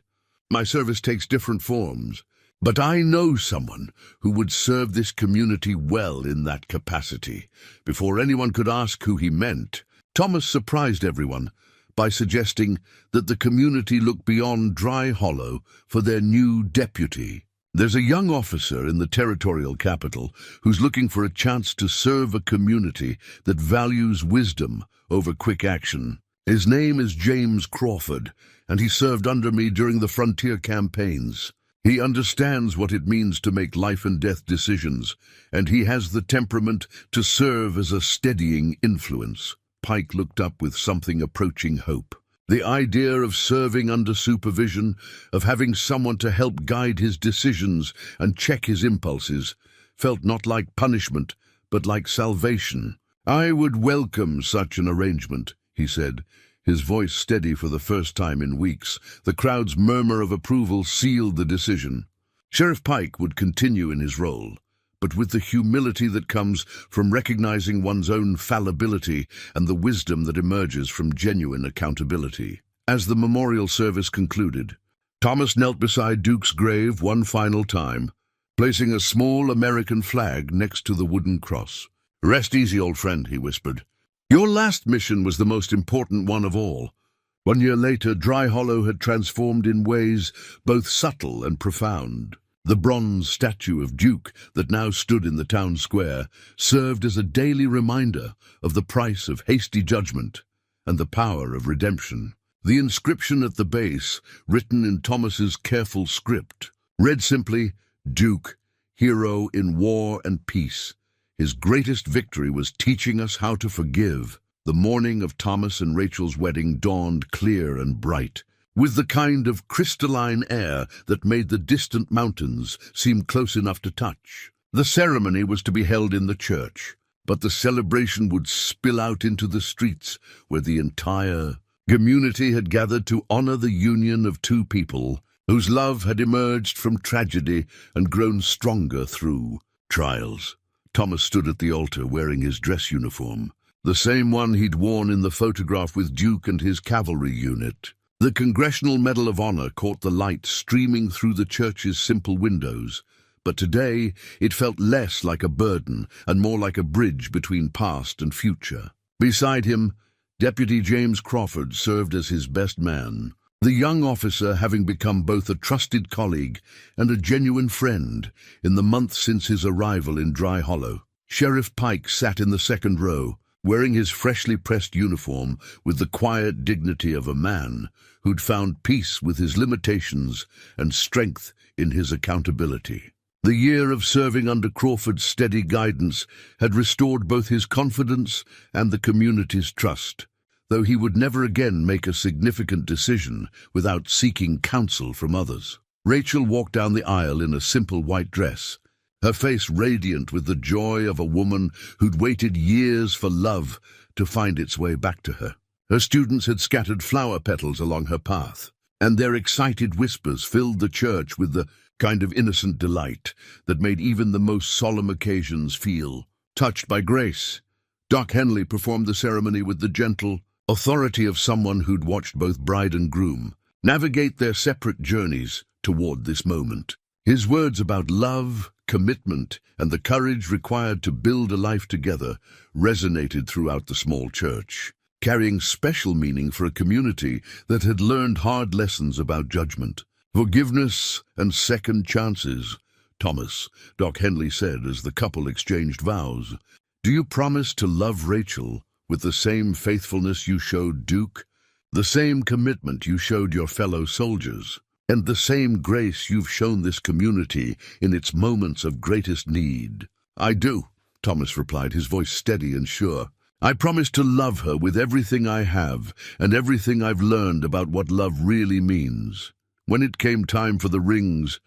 "My service takes different forms, but I know someone who would serve this community well in that capacity." Before anyone could ask who he meant, Thomas surprised everyone by suggesting that the community look beyond Dry Hollow for their new deputy. "There's a young officer in the territorial capital who's looking for a chance to serve a community that values wisdom over quick action. His name is James Crawford, and he served under me during the frontier campaigns. He understands what it means to make life-and-death decisions, and he has the temperament to serve as a steadying influence." Pike looked up with something approaching hope. The idea of serving under supervision, of having someone to help guide his decisions and check his impulses, felt not like punishment, but like salvation. "I would welcome such an arrangement," he said, his voice steady for the first time in weeks. The crowd's murmur of approval sealed the decision. Sheriff Pike would continue in his role, but with the humility that comes from recognizing one's own fallibility and the wisdom that emerges from genuine accountability. As the memorial service concluded, Thomas knelt beside Duke's grave one final time, placing a small American flag next to the wooden cross. "Rest easy, old friend," he whispered. "Your last mission was the most important one of all." 1 year later, Dry Hollow had transformed in ways both subtle and profound. The bronze statue of Duke that now stood in the town square served as a daily reminder of the price of hasty judgment and the power of redemption. The inscription at the base, written in Thomas's careful script, read simply, "Duke, hero in war and peace. His greatest victory was teaching us how to forgive." The morning of Thomas and Rachel's wedding dawned clear and bright, with the kind of crystalline air that made the distant mountains seem close enough to touch. The ceremony was to be held in the church, but the celebration would spill out into the streets where the entire community had gathered to honor the union of two people whose love had emerged from tragedy and grown stronger through trials. Thomas stood at the altar wearing his dress uniform, the same one he'd worn in the photograph with Duke and his cavalry unit. The Congressional Medal of Honor caught the light streaming through the church's simple windows, but today it felt less like a burden and more like a bridge between past and future. Beside him, Deputy James Crawford served as his best man, the young officer having become both a trusted colleague and a genuine friend in the months since his arrival in Dry Hollow. Sheriff Pike sat in the second row, wearing his freshly pressed uniform with the quiet dignity of a man who'd found peace with his limitations and strength in his accountability. The year of serving under Crawford's steady guidance had restored both his confidence and the community's trust, though he would never again make a significant decision without seeking counsel from others. Rachel walked down the aisle in a simple white dress, her face radiant with the joy of a woman who'd waited years for love to find its way back to her. Her students had scattered flower petals along her path, and their excited whispers filled the church with the kind of innocent delight that made even the most solemn occasions feel touched by grace. Doc Henley performed the ceremony with the gentle authority of someone who'd watched both bride and groom navigate their separate journeys toward this moment. His words about love, commitment, and the courage required to build a life together resonated throughout the small church, carrying special meaning for a community that had learned hard lessons about judgment, forgiveness, and second chances. "Thomas," Doc Henley said as the couple exchanged vows, "do you promise to love Rachel with the same faithfulness you showed Duke, the same commitment you showed your fellow soldiers, and the same grace you've shown this community in its moments of greatest need?" "I do," Thomas replied, his voice steady and sure. "I promise to love her with everything I have and everything I've learned about what love really means." When it came time for the rings,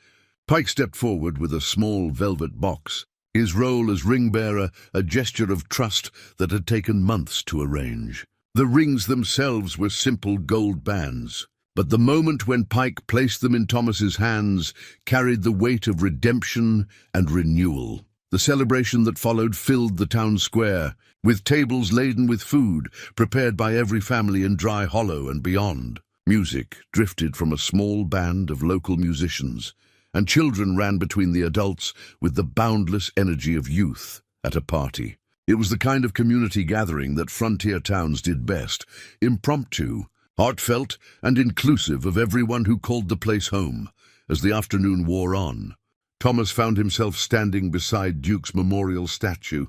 Pike stepped forward with a small velvet box, his role as ring-bearer a gesture of trust that had taken months to arrange. The rings themselves were simple gold bands, but the moment when Pike placed them in Thomas's hands carried the weight of redemption and renewal. The celebration that followed filled the town square, with tables laden with food prepared by every family in Dry Hollow and beyond. Music drifted from a small band of local musicians, and children ran between the adults with the boundless energy of youth at a party. It was the kind of community gathering that frontier towns did best, impromptu, heartfelt, and inclusive of everyone who called the place home. As the afternoon wore on, Thomas found himself standing beside Duke's memorial statue,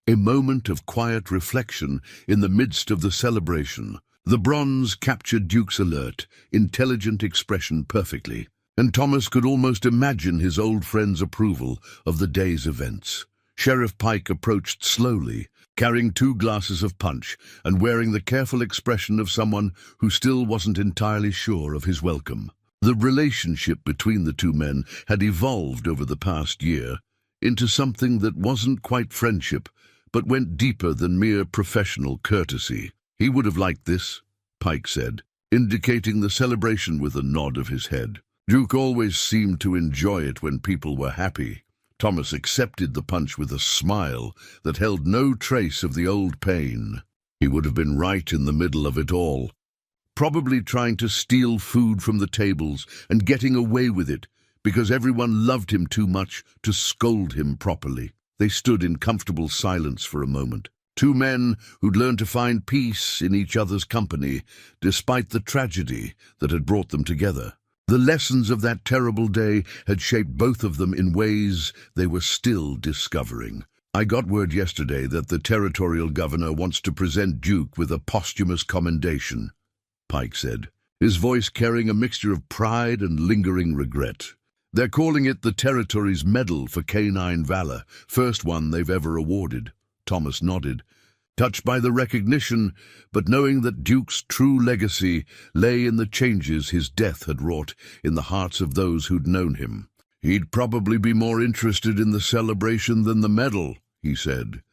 a moment of quiet reflection in the midst of the celebration. The bronze captured Duke's alert, intelligent expression perfectly, and Thomas could almost imagine his old friend's approval of the day's events. Sheriff Pike approached slowly, carrying 2 glasses of punch and wearing the careful expression of someone who still wasn't entirely sure of his welcome. The relationship between the two men had evolved over the past year into something that wasn't quite friendship, but went deeper than mere professional courtesy. "He would have liked this," Pike said, indicating the celebration with a nod of his head. Duke always seemed to enjoy it when people were happy. Thomas accepted the punch with a smile that held no trace of the old pain. He would have been right in the middle of it all, probably trying to steal food from the tables and getting away with it because everyone loved him too much to scold him properly. They stood in comfortable silence for a moment. 2 men who'd learned to find peace in each other's company, despite the tragedy that had brought them together. The lessons of that terrible day had shaped both of them in ways they were still discovering. "I got word yesterday that the territorial governor wants to present Duke with a posthumous commendation," Pike said, his voice carrying a mixture of pride and lingering regret. "They're calling it the Territory's Medal for Canine Valor, first one they've ever awarded." Thomas nodded, touched by the recognition, but knowing that Duke's true legacy lay in the changes his death had wrought in the hearts of those who'd known him. "He'd probably be more interested in the celebration than the medal," he said.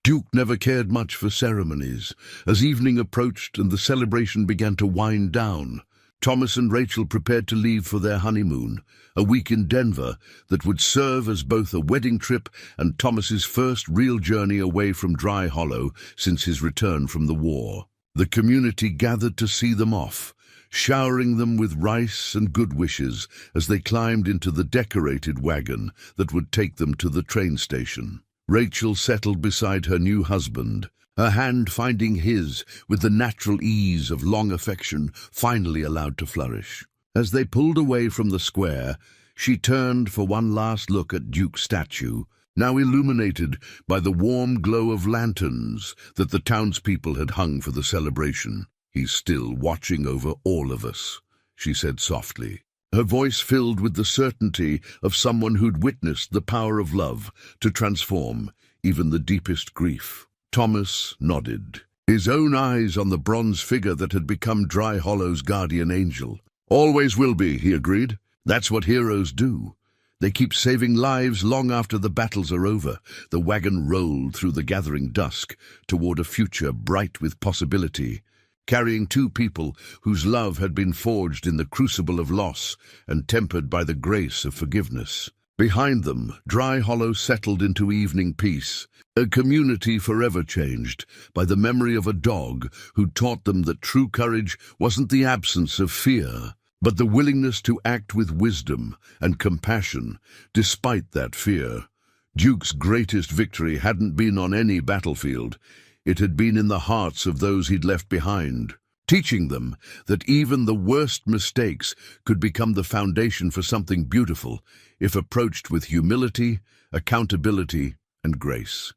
Duke never cared much for ceremonies. As evening approached and the celebration began to wind down, Thomas and Rachel prepared to leave for their honeymoon, a week in Denver that would serve as both a wedding trip and Thomas's first real journey away from Dry Hollow since his return from the war. The community gathered to see them off, showering them with rice and good wishes as they climbed into the decorated wagon that would take them to the train station. Rachel settled beside her new husband, her hand finding his with the natural ease of long affection finally allowed to flourish. As they pulled away from the square, she turned for one last look at Duke's statue, now illuminated by the warm glow of lanterns that the townspeople had hung for the celebration. "He's still watching over all of us," she said softly, her voice filled with the certainty of someone who'd witnessed the power of love to transform even the deepest grief. Thomas nodded, his own eyes on the bronze figure that had become Dry Hollow's guardian angel. "Always will be," he agreed. "That's what heroes do. They keep saving lives long after the battles are over." The wagon rolled through the gathering dusk toward a future bright with possibility, carrying two people whose love had been forged in the crucible of loss and tempered by the grace of forgiveness. Behind them, Dry Hollow settled into evening peace, a community forever changed by the memory of a dog who taught them that true courage wasn't the absence of fear, but the willingness to act with wisdom and compassion despite that fear. Duke's greatest victory hadn't been on any battlefield. It had been in the hearts of those he'd left behind, teaching them that even the worst mistakes could become the foundation for something beautiful if approached with humility, accountability, and grace.